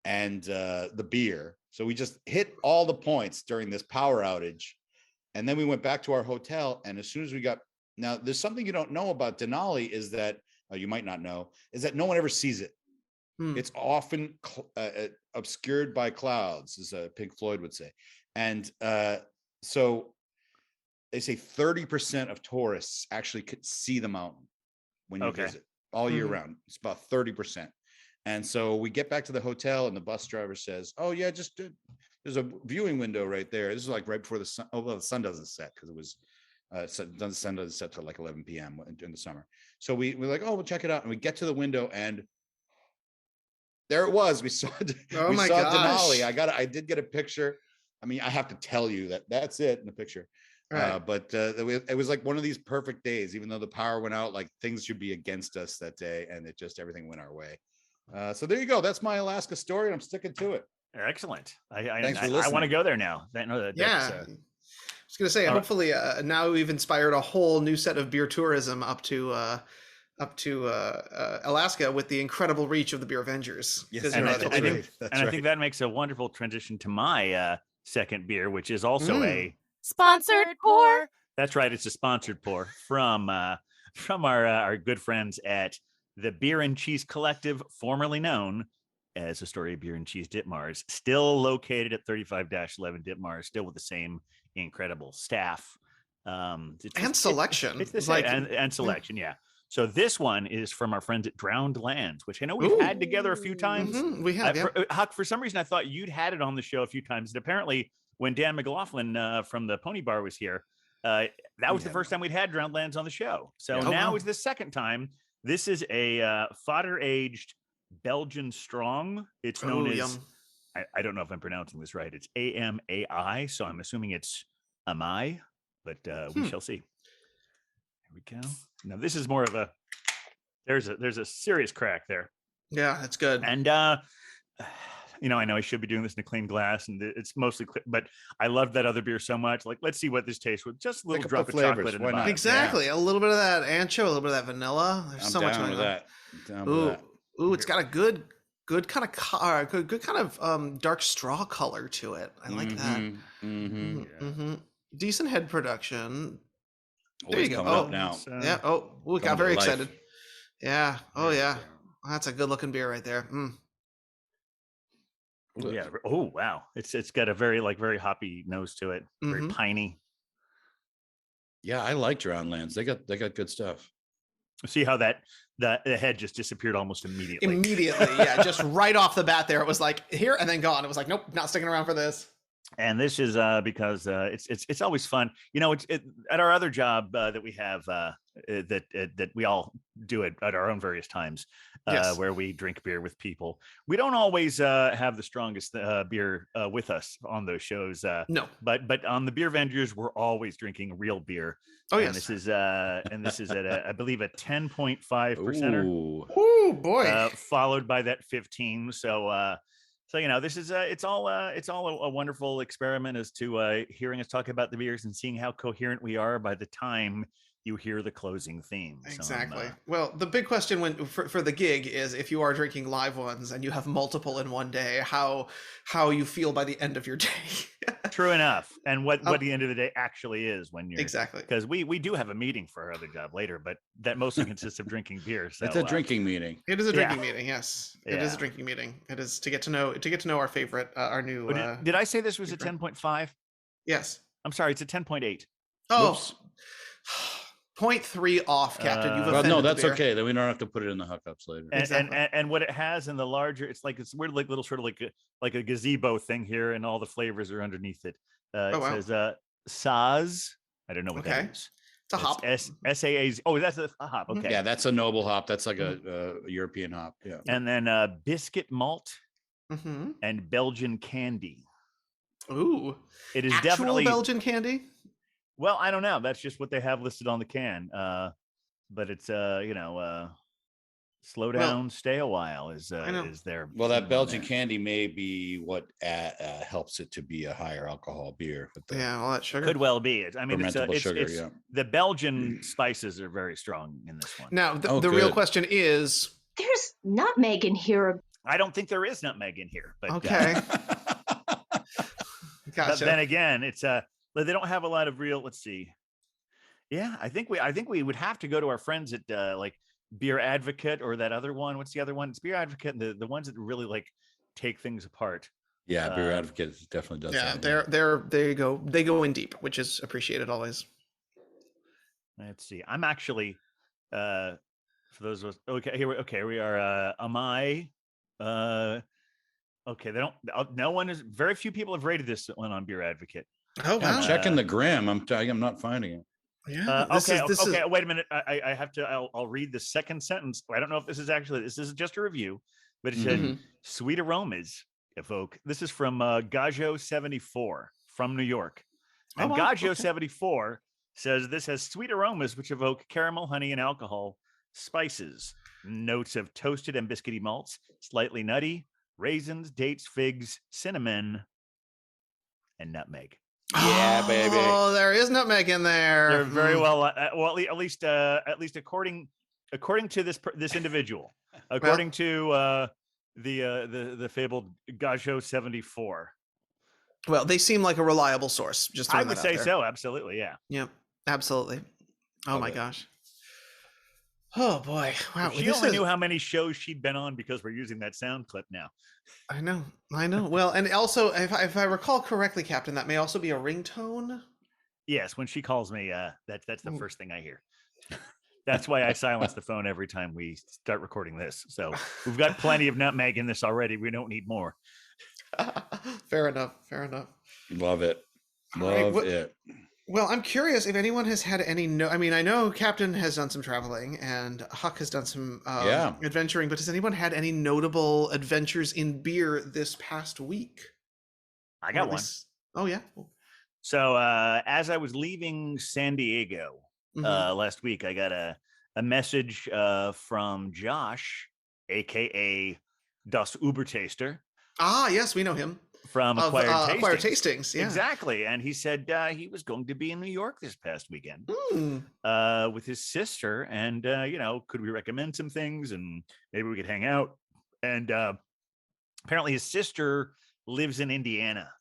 and the beer. So we just hit all the points during this power outage. And then we went back to our hotel. And as soon as now there's something you don't know about Denali is that, you might not know, is that no one ever sees it. It's often obscured by clouds, as Pink Floyd would say. And so they say 30% of tourists actually could see the mountain when you visit all year round. It's about 30%. And so we get back to the hotel, and the bus driver says, oh yeah, just there's a viewing window right there. This is like right before the sun. Oh, well, the sun doesn't set because it was the sun doesn't set till like 11 p.m. in the summer. So we're like, oh, we'll check it out. And we get to the window, and there it was. We saw Denali. I did get a picture. I mean, I have to tell you that's it in the picture. Right. But it was like one of these perfect days, even though the power went out, like things should be against us that day. And everything went our way. So there you go. That's my Alaska story. And I'm sticking to it. Excellent. I want to go there now. I was going to say, hopefully now we've inspired a whole new set of beer tourism up to Alaska with the incredible reach of the Beer Avengers. Yes, I think that makes a wonderful transition to my second beer, which is also a sponsored pour. That's right. It's a sponsored pour from our good friends at the Beer and Cheese Collective, formerly known as Astoria Beer and Cheese Ditmars, still located at 35-11 Ditmars, still with the same incredible staff. Selection. It's the same, and selection, yeah. So this one is from our friends at Drowned Lands, which I know we've had together a few times. We have, Huck, for some reason, I thought you'd had it on the show a few times. And apparently, when Dan McLaughlin from the Pony Bar was here, that was the first time we'd had Drowned Lands on the show. So now is the second time. This is a fodder-aged Belgian strong. It's known as, I don't know if I'm pronouncing this right. It's AMAI, so I'm assuming it's Amai, but we shall see. Here we go. Now this is more of a, there's a serious crack there. Yeah, that's good. And I know I should be doing this in a clean glass, and it's mostly but I love that other beer so much. Like, let's see what this tastes with. Just a little drop of chocolate in the bottom. Exactly. A little bit of that ancho, a little bit of that vanilla. There's so much going on. Ooh, it's got a good kind of dark straw color to it. I like that. Decent head production. There you go. Up now. Yeah. Oh, we got very excited. Yeah. Oh yeah. That's a good looking beer right there. Yeah. Oh wow. It's got a very hoppy nose to it. Very piney. Yeah, I like Drowned Lands. They got good stuff. See how the head just disappeared almost immediately. Immediately, yeah, just right off the bat there. It was like here and then gone. It was like, nope, not sticking around for this. And this is because it's always fun. At our other job that we have that we all do it at our own various times, Yes. where we drink beer with people. We don't always have the strongest beer with us on those shows. No. But on the Beer Avengers, we're always drinking real beer. Oh, and yes. This is at I believe a 10.5%. Oh boy. Followed by that 15. So this is it's all a wonderful experiment as to hearing us talk about the beers and seeing how coherent we are by the time you hear the closing theme. Exactly. Well, the big question for the gig is if you are drinking live ones and you have multiple in one day, how you feel by the end of your day. True enough. And what the end of the day actually is when you're exactly, because we do have a meeting for our other job later, but that mostly consists of drinking beer. So it's a drinking meeting. It is a drinking meeting. Yes, it is a drinking meeting. It is to get to know our favorite, our new. Did I say this was a 10.5? Yes. I'm sorry. It's a 10.8. Oh. Whoops. 0.3 off, Captain. You've offended no, that's the beer. okay. Then we don't have to put it in the hookups later. And what it has in the larger, it's weird, like little sort of like a gazebo thing here, and all the flavors are underneath it. Says Saz. I don't know what that is. It's a hop. SAAs. Oh, that's a hop. Okay. Yeah, that's a noble hop. That's like a European hop. Yeah. And then biscuit malt and Belgian candy. Ooh. It is actual definitely Belgian candy. Well, I don't know. That's just what they have listed on the can. But it's slow down, stay a while is there. Well, that Belgian candy may be what helps it to be a higher alcohol beer. With all that sugar could well be it. I mean, it's sugar, the Belgian spices are very strong in this one. Now, the real question is: there's nutmeg in here. I don't think there is nutmeg in here. But okay. Gotcha. But then again, it's they don't have a lot of real. Let's see. Yeah, I think we would have to go to our friends at like Beer Advocate or that other one. What's the other one? It's Beer Advocate, and the ones that really like take things apart. Yeah, Beer Advocate definitely does. Yeah, there you go. They go in deep, which is appreciated always. Let's see. I'm actually for those of us. Okay, we are. Am I? Okay, they don't. No one is. Very few people have rated this one on Beer Advocate. Oh wow! I'm checking the gram. I'm not finding it. Yeah. Okay. Wait a minute. I have to. I'll read the second sentence. I don't know if this is just a review, but it said sweet aromas evoke. This is from Gajo 74 from New York, and Gajo 74 says this has sweet aromas which evoke caramel, honey, and alcohol spices. Notes of toasted and biscuity malts, slightly nutty, raisins, dates, figs, cinnamon, and nutmeg. Yeah, baby. Oh, there is nutmeg in there. They're very well. At least according to this individual, according to the fabled Gajo 74. Well, they seem like a reliable source. Just I would say so. Absolutely, yeah. Yep, absolutely. Oh my gosh. Oh boy! Wow. She only knew how many shows she'd been on because we're using that sound clip now. I know. Well, and also, if I recall correctly, Captain, that may also be a ringtone. Yes, when she calls me, that's the first thing I hear. That's why I silence the phone every time we start recording this. So we've got plenty of nutmeg in this already. We don't need more. Fair enough. Love it. Love it. Well, I'm curious if anyone has had any. I mean, I know Captain has done some traveling and Huck has done some adventuring, but has anyone had any notable adventures in beer this past week? I got one. Oh yeah. So as I was leaving San Diego last week, I got a message from Josh, aka Das Ubertaster. Ah, yes, we know him. From Acquired Tastings. Yeah. Exactly. And he said he was going to be in New York this past weekend with his sister. And, could we recommend some things and maybe we could hang out? And apparently his sister lives in Indiana.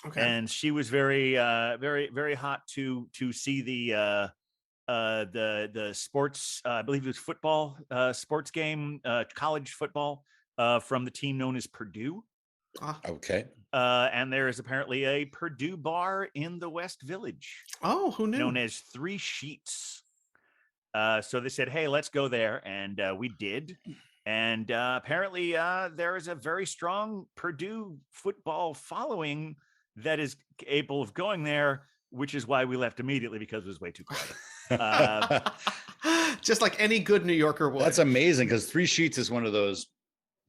Okay. And she was very, very, very hot to see the sports, I believe it was football, sports game, college football from the team known as Purdue. Okay. And there is apparently a Purdue bar in the West Village. Oh, who knew? Known as Three Sheets. So they said, hey, let's go there. And we did. And apparently there is a very strong Purdue football following that is able of going there, which is why we left immediately because it was way too crowded. Just like any good New Yorker would. That's amazing because Three Sheets is one of those,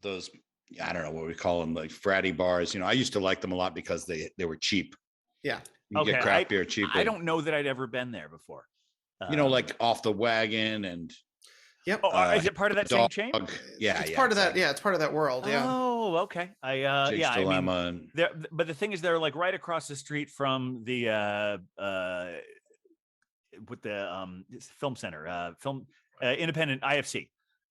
I don't know what we call them, like fratty bars. I used to like them a lot because they were cheap. Yeah. You get craft beer cheap. I don't know that I'd ever been there before. Like Off the Wagon and. Yep. Is it part of that same chain? Yeah, it's part of that. Yeah, it's part of that world. Yeah. Oh, okay. Jake's Dilemma. But the thing is, they're like right across the street from the with the film center, independent IFC.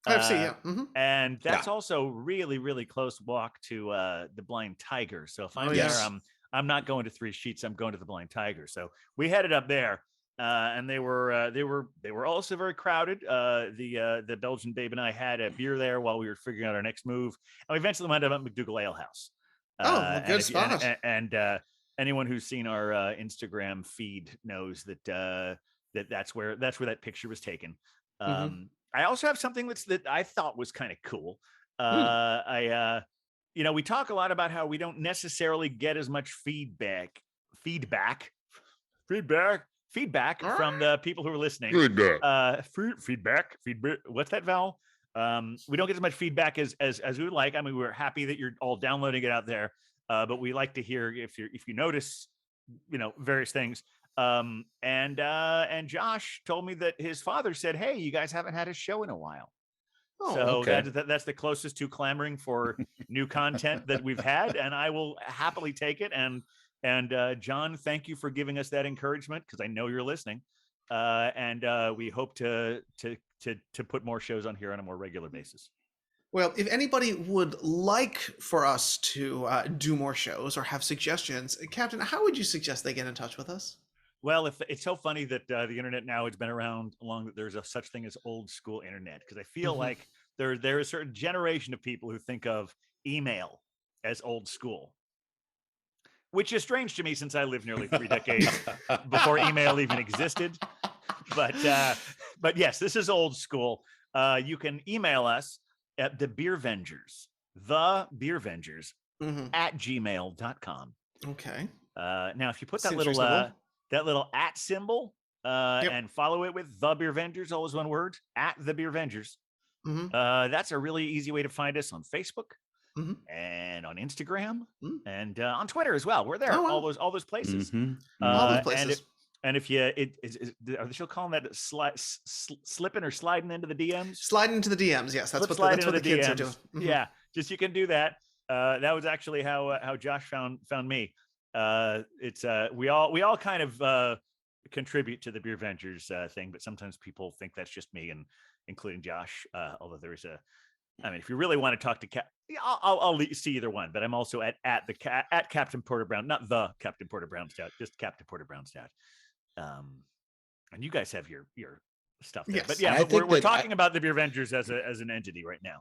IFC, yeah. Mm-hmm. And that's also really, really close walk to the Blind Tiger. So if I'm there, I'm not going to Three Sheets. I'm going to the Blind Tiger. So we headed up there. And they were also very crowded. The Belgian babe and I had a beer there while we were figuring out our next move, and we eventually wound up at McDougal Ale House. Good spot. And anyone who's seen our Instagram feed knows that that's where that picture was taken. I also have something that I thought was kind of cool. We talk a lot about how we don't necessarily get as much feedback from the people who are listening. Feedback. What's that, Val? We don't get as much feedback as we would like. I mean, we're happy that you're all downloading it out there, but we like to hear if you notice, various things. And Josh told me that his father said, "Hey, you guys haven't had a show in a while." Oh, so okay. that's the closest to clamoring for new content that we've had, and I will happily take it. And John, thank you for giving us that encouragement because I know you're listening. And we hope to put more shows on here on a more regular basis. Well, if anybody would like for us to do more shows or have suggestions, Captain, how would you suggest they get in touch with us? Well, if it's so funny that the internet now has been around long that there's a such thing as old school internet, because I feel like there is a certain generation of people who think of email as old school, which is strange to me since I lived nearly 3 decades before email even existed. But yes, this is old school. You can email us at the Beer Vengers at gmail.com. Okay. Now, if you put that Seems little reasonable. that little at symbol and follow it with the Beer Vengers, all is one word, at the Beer Vengers. That's a really easy way to find us on Facebook. And on Instagram and on Twitter as well. We're there. All those places. All those places. And if you, are they still calling that slipping or sliding into the DMs? Sliding into the DMs. Yes, that's what the kids are doing. Yeah, just you can do that. That was actually how Josh found me. It's we all kind of contribute to the Beer Vengers thing, but sometimes people think that's just me, and including Josh. Although there is if you really want to talk to I'll see either one, but I'm also at Captain Porter Brown, not the Captain Porter Brown Stout, just Captain Porter Brown Stout. And you guys have your stuff there. Yes. But yeah, we're talking about the Beer Vengers as an entity right now.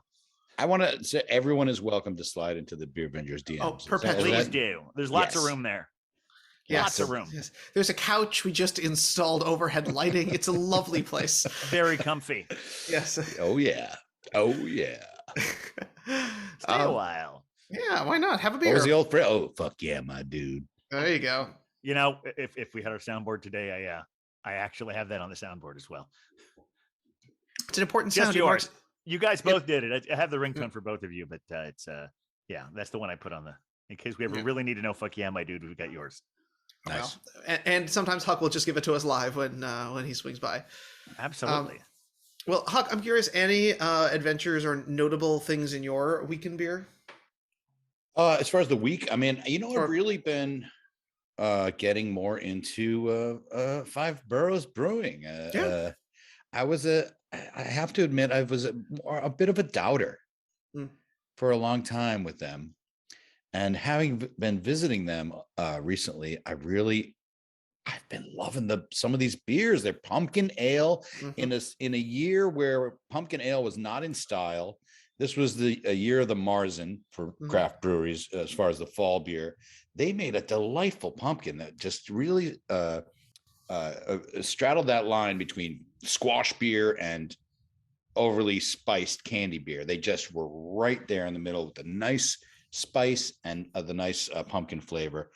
I want to say everyone is welcome to slide into the Beer Vengers DMs. Oh, perpetually. Please do. There's lots of room there. Yes. Lots of room. Yes. There's a couch we just installed overhead lighting. It's a lovely place. Very comfy. Yes. Oh yeah. Stay a while. Yeah, why not? Have a beer. What was the old friend? Oh, fuck yeah, my dude. There you go. If we had our soundboard today, I actually have that on the soundboard as well. It's an important Just sound. yours. You guys both did it. I have the ringtone for both of you, but it's that's the one I put on in case we ever really need to know. Fuck yeah, my dude, we've got yours. Nice. Well, and sometimes Huck will just give it to us live when he swings by. Absolutely. Well, Huck, I'm curious, any adventures or notable things in your weekend beer? As far as the week, I've really been getting more into Five Boroughs Brewing. I have to admit, I was a bit of a doubter for a long time with them. And having been visiting them recently, I've been loving some of these beers. They're pumpkin ale in a year where pumpkin ale was not in style. This was a year of the Marzen for craft breweries as far as the fall beer. They made a delightful pumpkin that just really straddled that line between squash beer and overly spiced candy beer. They just were right there in the middle with the nice spice and the nice pumpkin flavor.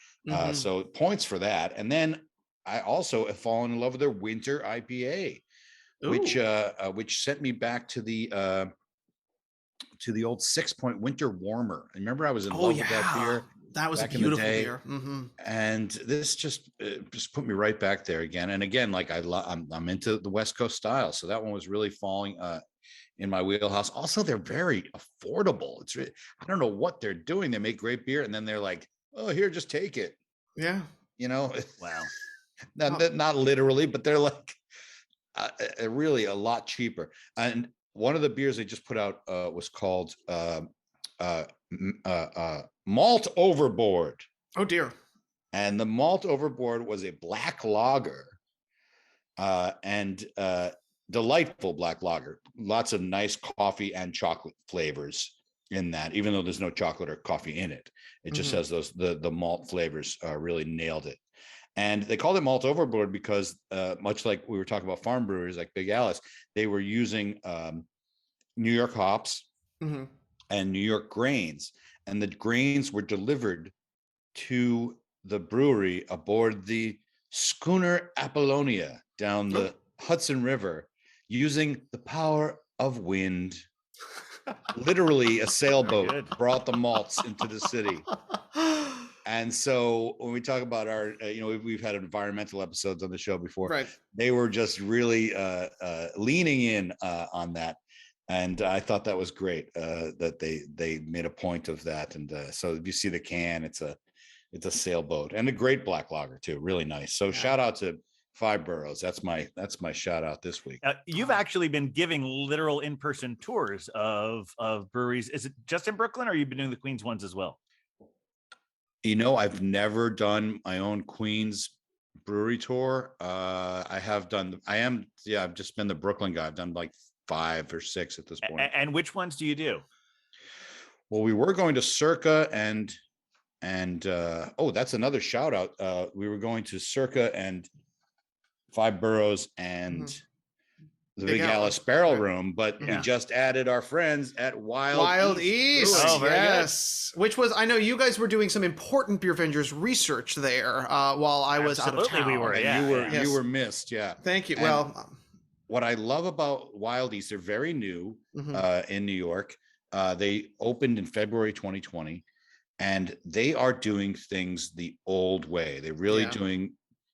So points for that. And then I also have fallen in love with their winter IPA, which sent me back to the old 6 Point Winter Warmer. I remember I was in love with that beer. That was a beautiful beer. And this just put me right back there again. And again, like I'm into the West Coast style, so that one was really falling in my wheelhouse. Also, they're very affordable. I don't know what they're doing. They make great beer, and then they're like, "Oh, here, just take it." Yeah, Wow. Not literally, but they're like really a lot cheaper. And one of the beers they just put out was called Malt Overboard. Oh dear. And the Malt Overboard was a black lager, and delightful black lager. Lots of nice coffee and chocolate flavors in that, even though there's no chocolate or coffee in it. It just has the malt flavors. Really nailed it. And they called it Malt Overboard because much like we were talking about farm brewers like Big Alice, they were using New York hops and New York grains, and the grains were delivered to the brewery aboard the schooner Apollonia down the Hudson River using the power of wind. Literally a sailboat brought the malts into the city. And so when we talk about our, we've had environmental episodes on the show before, right? They were just really leaning in on that. And I thought that was great that they made a point of that. And so if you see the can, it's a sailboat and a great black lager too. Really nice. So shout out to Five Boroughs. That's my shout out this week. You've actually been giving literal in-person tours of breweries. Is it just in Brooklyn, or you've been doing the Queens ones as well? I've never done my own Queens brewery tour. I've just been the Brooklyn guy. I've done like 5 or 6 at this point. And which ones do you do? Well, we were going to Circa and that's another shout out. We were going to Circa and Five Boroughs and the Big Alice Barrel Room, but we just added our friends at Wild East. Oh, very yes. Good. Which was, I know you guys were doing some important Beer Vengers research there while I was out of town. We were, you were missed, Thank you. And what I love about Wild East, they're very new in New York. They opened in February 2020, and they are doing things the old way. They're really doing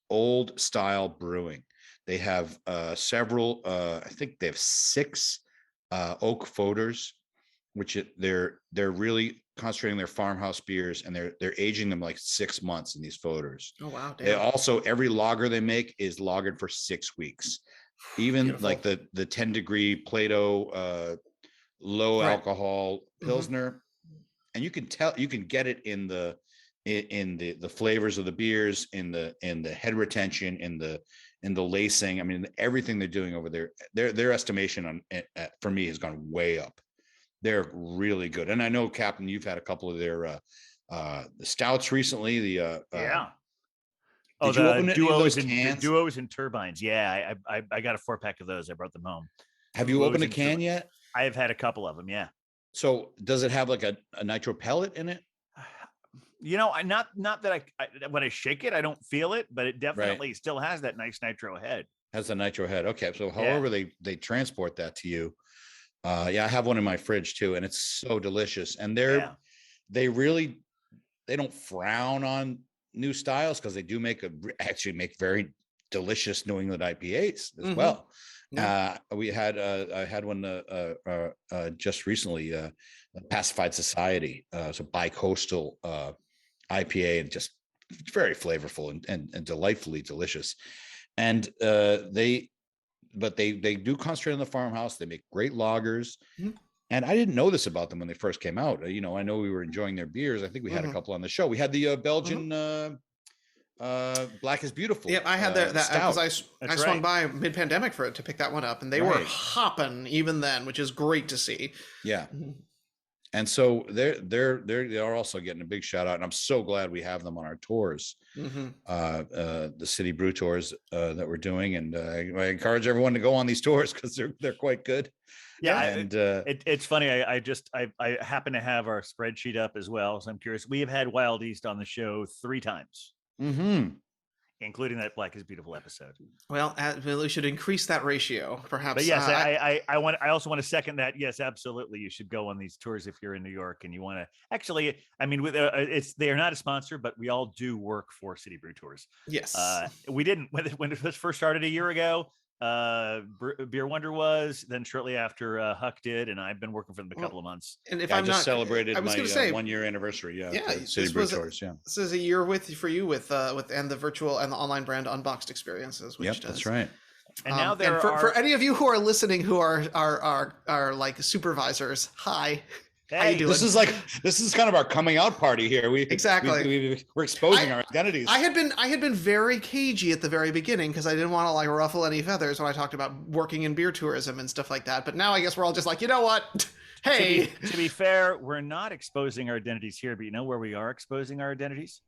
old style brewing. They have several, I think they have 6 oak foeders, which they're really concentrating their farmhouse beers, and they're aging them like 6 months in these foeders. Oh wow! Damn. They also, every lager they make is lagered for 6 weeks. Even beautiful. Like the 10-degree Plato low alcohol Pilsner, and you can get it in the flavors of the beers, in the head retention, in the lacing. I mean, everything they're doing over there, their estimation on for me has gone way up. They're really good. And I know, Captain, you've had a couple of their stouts recently. The duos and turbines. Yeah, I got a 4-pack of those. I brought them home. Have you opened a can yet? I have had a couple of them. Yeah. So does it have like a nitro pellet in it? Not that I when I shake it, I don't feel it, but it definitely still has that nice nitro head. Has a nitro head. Okay. So however they transport that to you. I have one in my fridge too, and it's so delicious. And they don't frown on new styles, because they do actually make very delicious New England IPAs as well. Yeah. I had one just recently, Pacified Society. It's a bi-coastal IPA, and just very flavorful and delightfully delicious. And they do concentrate on the farmhouse. They make great lagers. And I didn't know this about them when they first came out. I know we were enjoying their beers. I think we had a couple on the show. We had the Belgian Black is Beautiful. Yeah, I had that because I swung by mid-pandemic to pick that one up, and they were hopping even then, which is great to see. Yeah. And so they are also getting a big shout out, and I'm so glad we have them on our tours, the City Brew tours that we're doing, and I encourage everyone to go on these tours because they're quite good. Yeah, and it's funny. I happen to have our spreadsheet up as well, so I'm curious. We have had Wild East on the show 3 times, including that Black is Beautiful episode. Well, we should increase that ratio, perhaps. But yes, I also want to second that. Yes, absolutely, you should go on these tours if you're in New York and you want to. Actually, I mean, they are not a sponsor, but we all do work for City Brew Tours. Yes, we didn't when it first started a year ago. Beer Wonder was, then shortly after Huck did, and I've been working for them a couple of months. And if I just celebrated my 1-year anniversary. Yeah, City Brew Tours. Yeah, this is a year for you with and the virtual and the online brand Unboxed experiences. Which that's right. And now for any of you who are listening who are like supervisors, hi. How you doing? This is kind of our coming out party here. We're exposing our identities. I had been very cagey at the very beginning because I didn't want to like ruffle any feathers when I talked about working in beer tourism and stuff like that. But now I guess we're all just like, you know what? Hey, to be fair, we're not exposing our identities here, but you know where we are exposing our identities?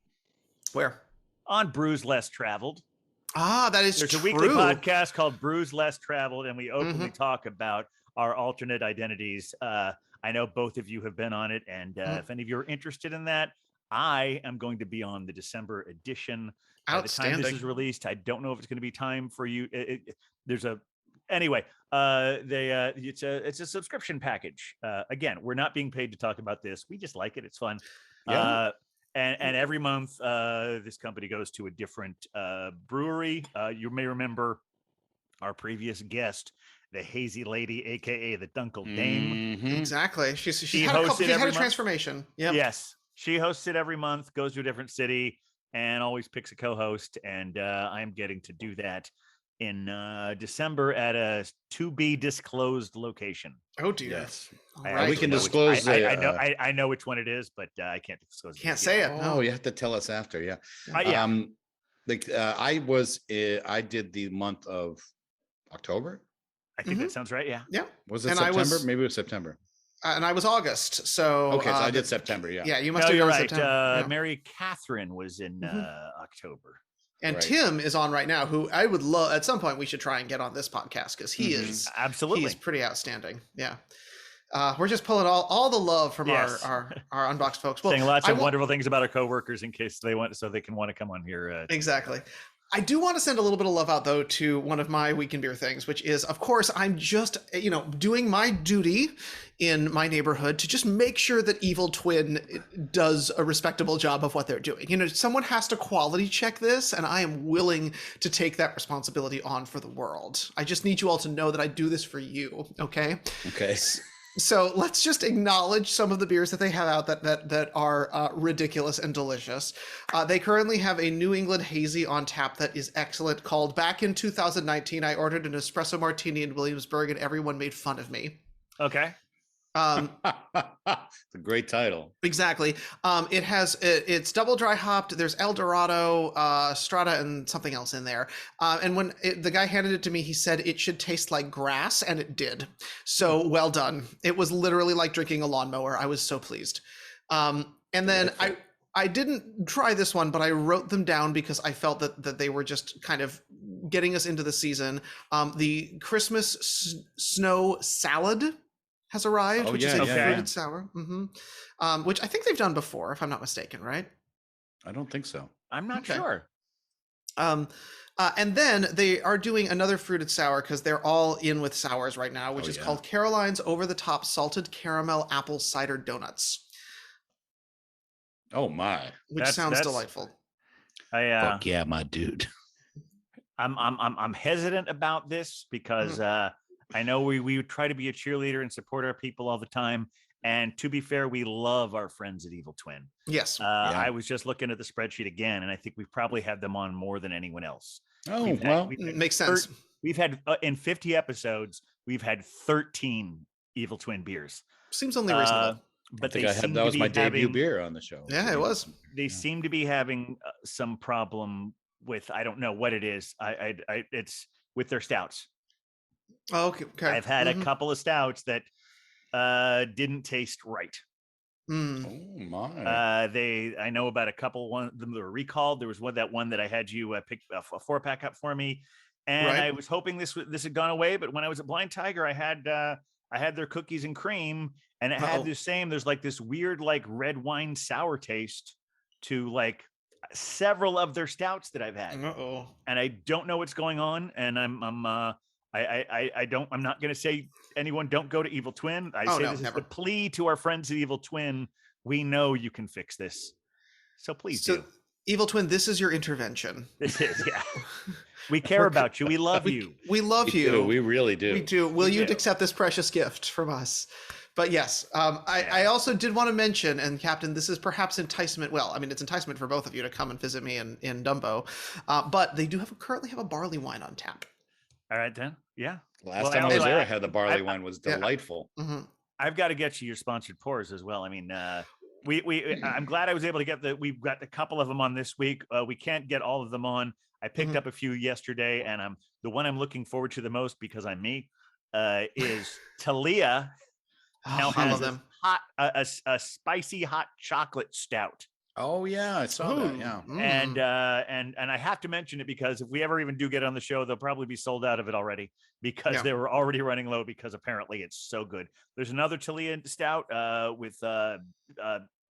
Where? On Brews Less Traveled. Ah, that is true. There's a weekly podcast called Brews Less Traveled, and we openly talk about our alternate identities. I know both of you have been on it, and if any of you are interested in that, I am going to be on the December edition. By the time this is released, I don't know if it's going to be time for you. It's a subscription package. Again, we're not being paid to talk about this. We just like it. It's fun. Yeah. And every month, this company goes to a different brewery. You may remember our previous guest, the Hazy Lady, aka the Dunkel Dame. Exactly. She's had a transformation. Yep. Yes. She hosts it every month, goes to a different city, and always picks a co-host. And I'm getting to do that in December at a to be disclosed location. Oh dear. Yes. Right. We can disclose. I know which one it is, but I can't disclose. Can't say it. No, you have to tell us after. Yeah. I did the month of October. I think that sounds right. Yeah. Yeah. Was it September? Maybe it was September. And I was August. So okay, so I did September. Yeah. Yeah, you must have. You're right. September. Mary Catherine was in October. And Tim is on right now, who I would love at some point. We should try and get on this podcast because he is absolutely. He's pretty outstanding. Yeah. We're just pulling all the love from our Unboxed folks. Well, saying lots of wonderful things about our coworkers in case they want, so they can want to come on here. Exactly. I do want to send a little bit of love out, though, to one of my Week in Beer things, which is, of course, I'm just, doing my duty in my neighborhood to just make sure that Evil Twin does a respectable job of what they're doing. Someone has to quality check this, and I am willing to take that responsibility on for the world. I just need you all to know that I do this for you, okay? Okay. So let's just acknowledge some of the beers that they have out that are ridiculous and delicious. They currently have a New England Hazy on tap that is excellent called Back in 2019. I ordered an espresso martini in Williamsburg and everyone made fun of me. Okay. It's a great title. Exactly. It's double dry hopped. There's El Dorado, Strata, and something else in there. And when the guy handed it to me, he said it should taste like grass, and it did. So well done. It was literally like drinking a lawnmower. I was so pleased. And then I didn't try this one, but I wrote them down because I felt that they were just kind of getting us into the season. The Christmas snow salad has arrived, which is a fruited sour, which I think they've done before, if I'm not mistaken, right? I don't think so. I'm not sure. And then they are doing another fruited sour because they're all in with sours right now, which is called Caroline's Over the Top Salted Caramel Apple Cider Donuts. Oh my! Which sounds delightful. Fuck yeah, my dude. I'm hesitant about this because I know we try to be a cheerleader and support our people all the time. And to be fair, we love our friends at Evil Twin. Yes. I was just looking at the spreadsheet again, and I think we've probably had them on more than anyone else. Oh, makes sense. We've had, in 50 episodes, we've had 13 Evil Twin beers. Seems only reasonable. But that was my debut beer on the show. Yeah, it was. They seem to be having some problem with, I don't know what it is. It's with their stouts. Oh, okay. I've had a couple of stouts that didn't taste right. Mm. Oh my. I know about a couple one of them that were recalled. There was one that I had you pick a 4-pack up for me, and Right. I was hoping this had gone away. But when I was at Blind Tiger, I had their cookies and cream, and it had Uh-oh. the same. There's like this weird like red wine sour taste to like several of their stouts that I've had, Uh-oh. and I don't know what's going on. And I'm not going to say anyone don't go to Evil Twin. I Oh, say no, this is never. the plea to our friends at Evil Twin. We know you can fix this, so please do. Evil Twin, this is your intervention. This is, yeah. We care about you. We love you. We love We you. do, we really do. We do. Will We you do. accept this precious gift from us? But yes, I also did want to mention, and Captain, this is perhaps enticement. Well, I mean, it's enticement for both of you to come and visit me in Dumbo. But they do currently have a barley wine on tap. All right, then. Yeah. Last time I was there, I had the barley I- wine was delightful. Mm-hmm. I've got to get you your sponsored pours as well. I mean, I'm glad I was able to get we've got a couple of them on this week. We can't get all of them on. I picked up a few yesterday, and the one I'm looking forward to the most because I'm me is Talia. Now I has love them. a spicy hot chocolate stout. Oh yeah, I saw that. Yeah. And I have to mention it because if we ever even do get on the show, they'll probably be sold out of it already because they were already running low because apparently it's so good. There's another Talia stout with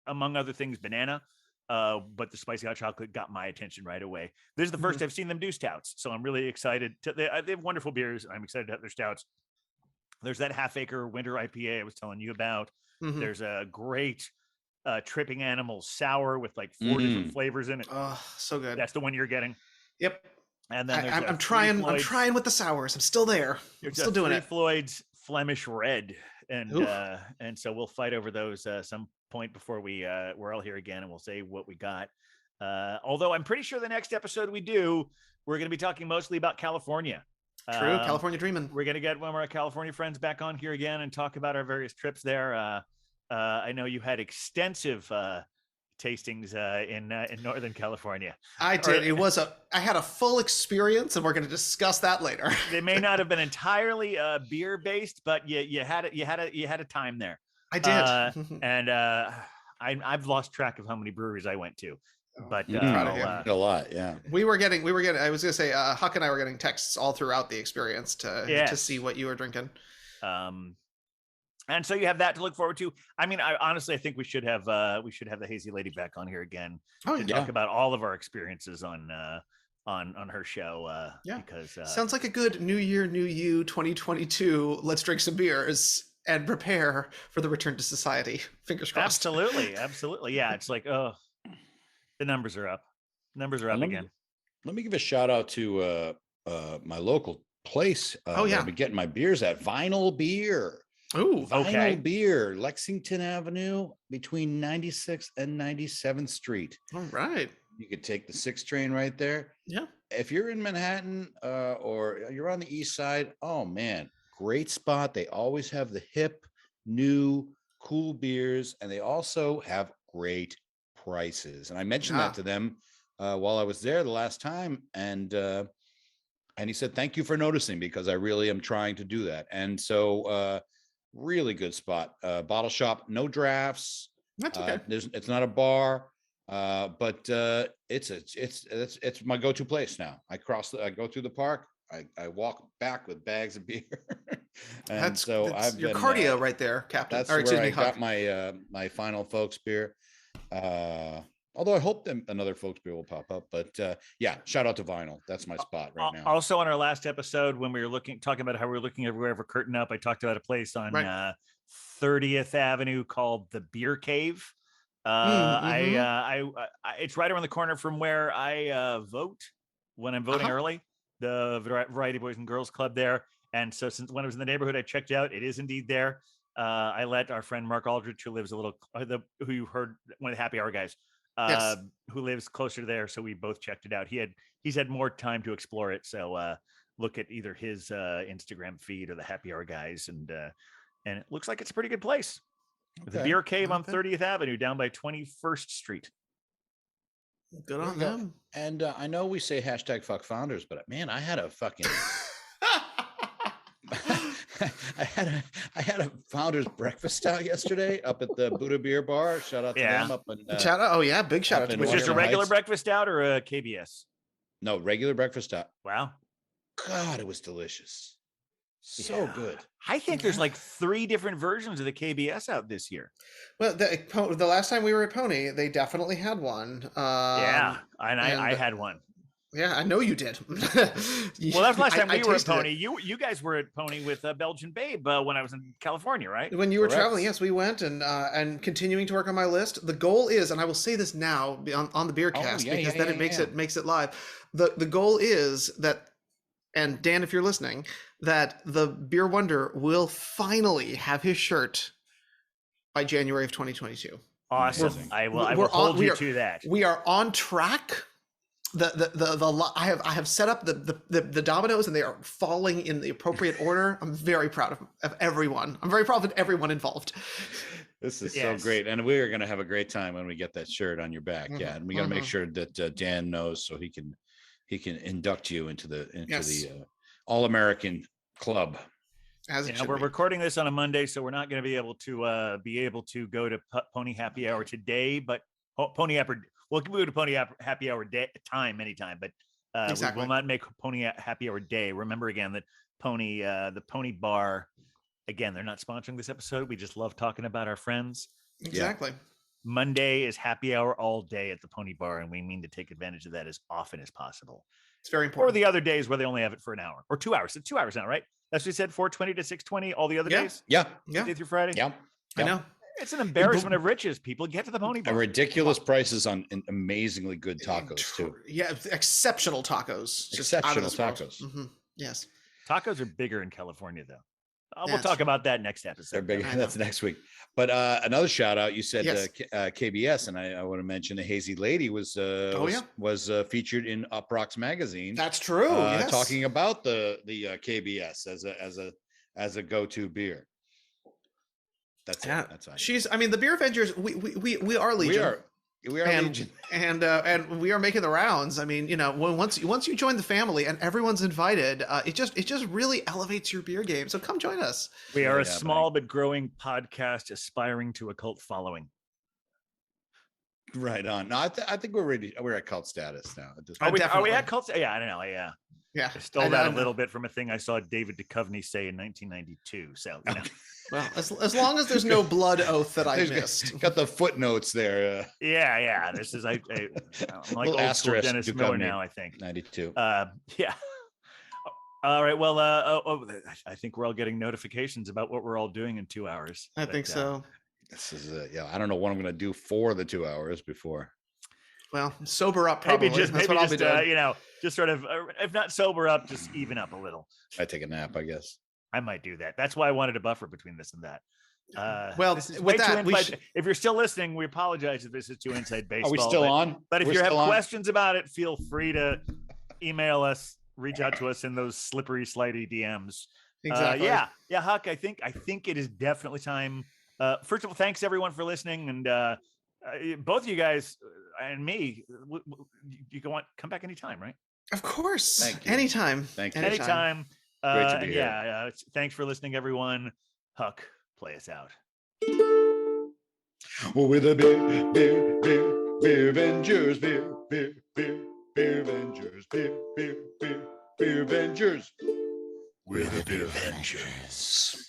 among other things banana, but the spicy hot chocolate got my attention right away. This is the first I've seen them do stouts, so I'm really excited. They have wonderful beers. I'm excited to have their stouts. There's that Half Acre Winter IPA I was telling you about. There's a great Tripping Animals sour with like 4 different flavors in it. Oh, so good. That's the one you're getting. Yep. And then I'm trying with the sours. I'm still there. I'm still doing it. Floyd's Flemish Red, and so we'll fight over those some point before we're all here again, and we'll say what we got. Although I'm pretty sure the next episode we're going to be talking mostly about California. True, California dreaming. We're going to get one of our California friends back on here again and talk about our various trips there. I know you had extensive tastings in Northern California. I did. I had a full experience, and we're going to discuss that later. They may not have been entirely beer based, but you had a time there. I did. And I've lost track of how many breweries I went to. But a lot, yeah. We were getting. I was gonna say, Huck and I were getting texts all throughout the experience to see what you were drinking. And so you have that to look forward to. I mean, I think we should have the Hazy Lady back on here again to talk about all of our experiences on her show. Because sounds like a good New Year, New You 2022. Let's drink some beers and prepare for the return to society. Fingers crossed. Absolutely. Yeah, it's like, oh. The numbers are up. Again. Let me give a shout out to my local place. I've been getting my beers at Vinyl Beer. Oh, Vinyl Beer, Lexington Avenue between 96th and 97th Street. All right. You could take the 6 train right there. Yeah. If you're in Manhattan or you're on the east side, oh man, great spot. They always have the hip, new, cool beers, and they also have great prices. And I mentioned that to them while I was there the last time, and he said thank you for noticing, because I really am trying to do that. And so really good spot. Bottle shop, no drafts. That's okay. It's not a bar, but it's my go-to place now. I go through the park, I walk back with bags of beer. And that's your cardio right there, Captain. That's where I got my Final Folks beer. Although I hope another Folks beer will pop up, but shout out to Vinyl. That's my spot right now. Also, on our last episode, when we were talking about how we were looking everywhere for curtain up, I talked about a place on 30th Avenue called the Beer Cave. It's right around the corner from where I vote when I'm voting early. The Variety Boys and Girls Club there. And so since when I was in the neighborhood, I checked out. It is indeed there. I let our friend Mark Aldrich, who lives who you heard, one of the happy hour guys, who lives closer there. So we both checked it out. He's had more time to explore it. So look at either his Instagram feed or the happy hour guys. And it looks like it's a pretty good place. Okay. The Beer Cave on 30th Avenue down by 21st Street. Good on them. And I know we say #fuck founders, but man, I had a fucking I had a founder's breakfast out yesterday up at the Buddha Beer Bar. Shout out to them up in Shout out. Oh yeah, big shout out to in Was Buddha this a Washington Beer. regular Heights. breakfast out or a KBS? No, regular breakfast out. Wow. God, it was delicious. So good. I think there's like 3 different versions of the KBS out this year. Well, the last time we were at Pony, they definitely had one. And I had one. Yeah, I know you did. Well, that's the last time we were at tasted it. Pony. You guys were at Pony with Belgian Babe when I was in California, right? When you were Correct. traveling, yes, we went and continuing to work on my list. The goal is, and I will say this now on the beer cast because then it makes it live. The goal is that, and Dan, if you're listening, that the Beer Wonder will finally have his shirt by January of 2022. Awesome. I will hold you to that. We are on track. I have set up the dominoes and they are falling in the appropriate order. I'm very proud of everyone. I'm very proud of everyone involved. This is so great, and we are going to have a great time when we get that shirt on your back. Yeah, and we got to make sure that Dan knows so he can induct you into the All-American Club. We're recording this on a Monday, so we're not going to be able to go to Pony Happy Hour today, but Pony Happy. We'll go to Pony Happy Hour time anytime, but we will not make Pony Happy Hour day. Remember again that the Pony Bar, again, they're not sponsoring this episode. We just love talking about our friends. Exactly. Yeah. Monday is happy hour all day at the Pony Bar, and we mean to take advantage of that as often as possible. It's very important. Or the other days where they only have it for an hour or 2 hours. It's 2 hours now, right? That's what you said, 4:20 to 6:20. All the other days. Yeah. Monday through Friday. Yeah. I know. It's an embarrassment of riches. People get to the Pony Bar. Ridiculous prices on amazingly good tacos too. Yeah, exceptional tacos. Exceptional tacos. Mm-hmm. Yes. Tacos are bigger in California, though. We'll talk about that next episode. They're big. That's next week. But another shout out. You said KBS, and I want to mention the Hazy Lady was featured in Up Rocks magazine. That's true. Talking about the KBS as a go-to beer. That's it. That's She's. I mean, the Beer Avengers. We are legion. We are legion. And we are making the rounds. I mean, once you join the family and everyone's invited, it just really elevates your beer game. So come join us. We are a small but growing podcast aspiring to a cult following. Right on. No, I think we're ready. We're at cult status now. Are we at cult? Yeah, I don't know. Yeah. Yeah, I stole that a little bit from a thing I saw David Duchovny say in 1992. So, well, as long as there's no blood oath that I missed. Got the footnotes there. Yeah. This is I'm like old school Dennis Duchovny, Miller now. I think 92. Yeah. All right. Well, I think we're all getting notifications about what we're all doing in 2 hours. I think so. This is I don't know what I'm going to do for the 2 hours before. Well, sober up probably. That's what I'll be doing. Just sort of, if not sober up, just even up a little. I take a nap, I guess. I might do that. That's why I wanted a buffer between this and that. With that, if you're still listening, we apologize if this is too inside baseball. Are we still on? But if you have questions about it, feel free to email us, reach out to us in those slippery, slidey DMs. Exactly. Yeah, Huck. I think it is definitely time. First of all, thanks everyone for listening, and both of you guys and me. You can come back anytime, right? Of course. Thank you. Anytime. Thank you. Anytime. Great to be here. Yeah. Thanks for listening, everyone. Huck, play us out. Well, we're the beer Avengers, beer Avengers, beer Avengers. We're the beer Avengers.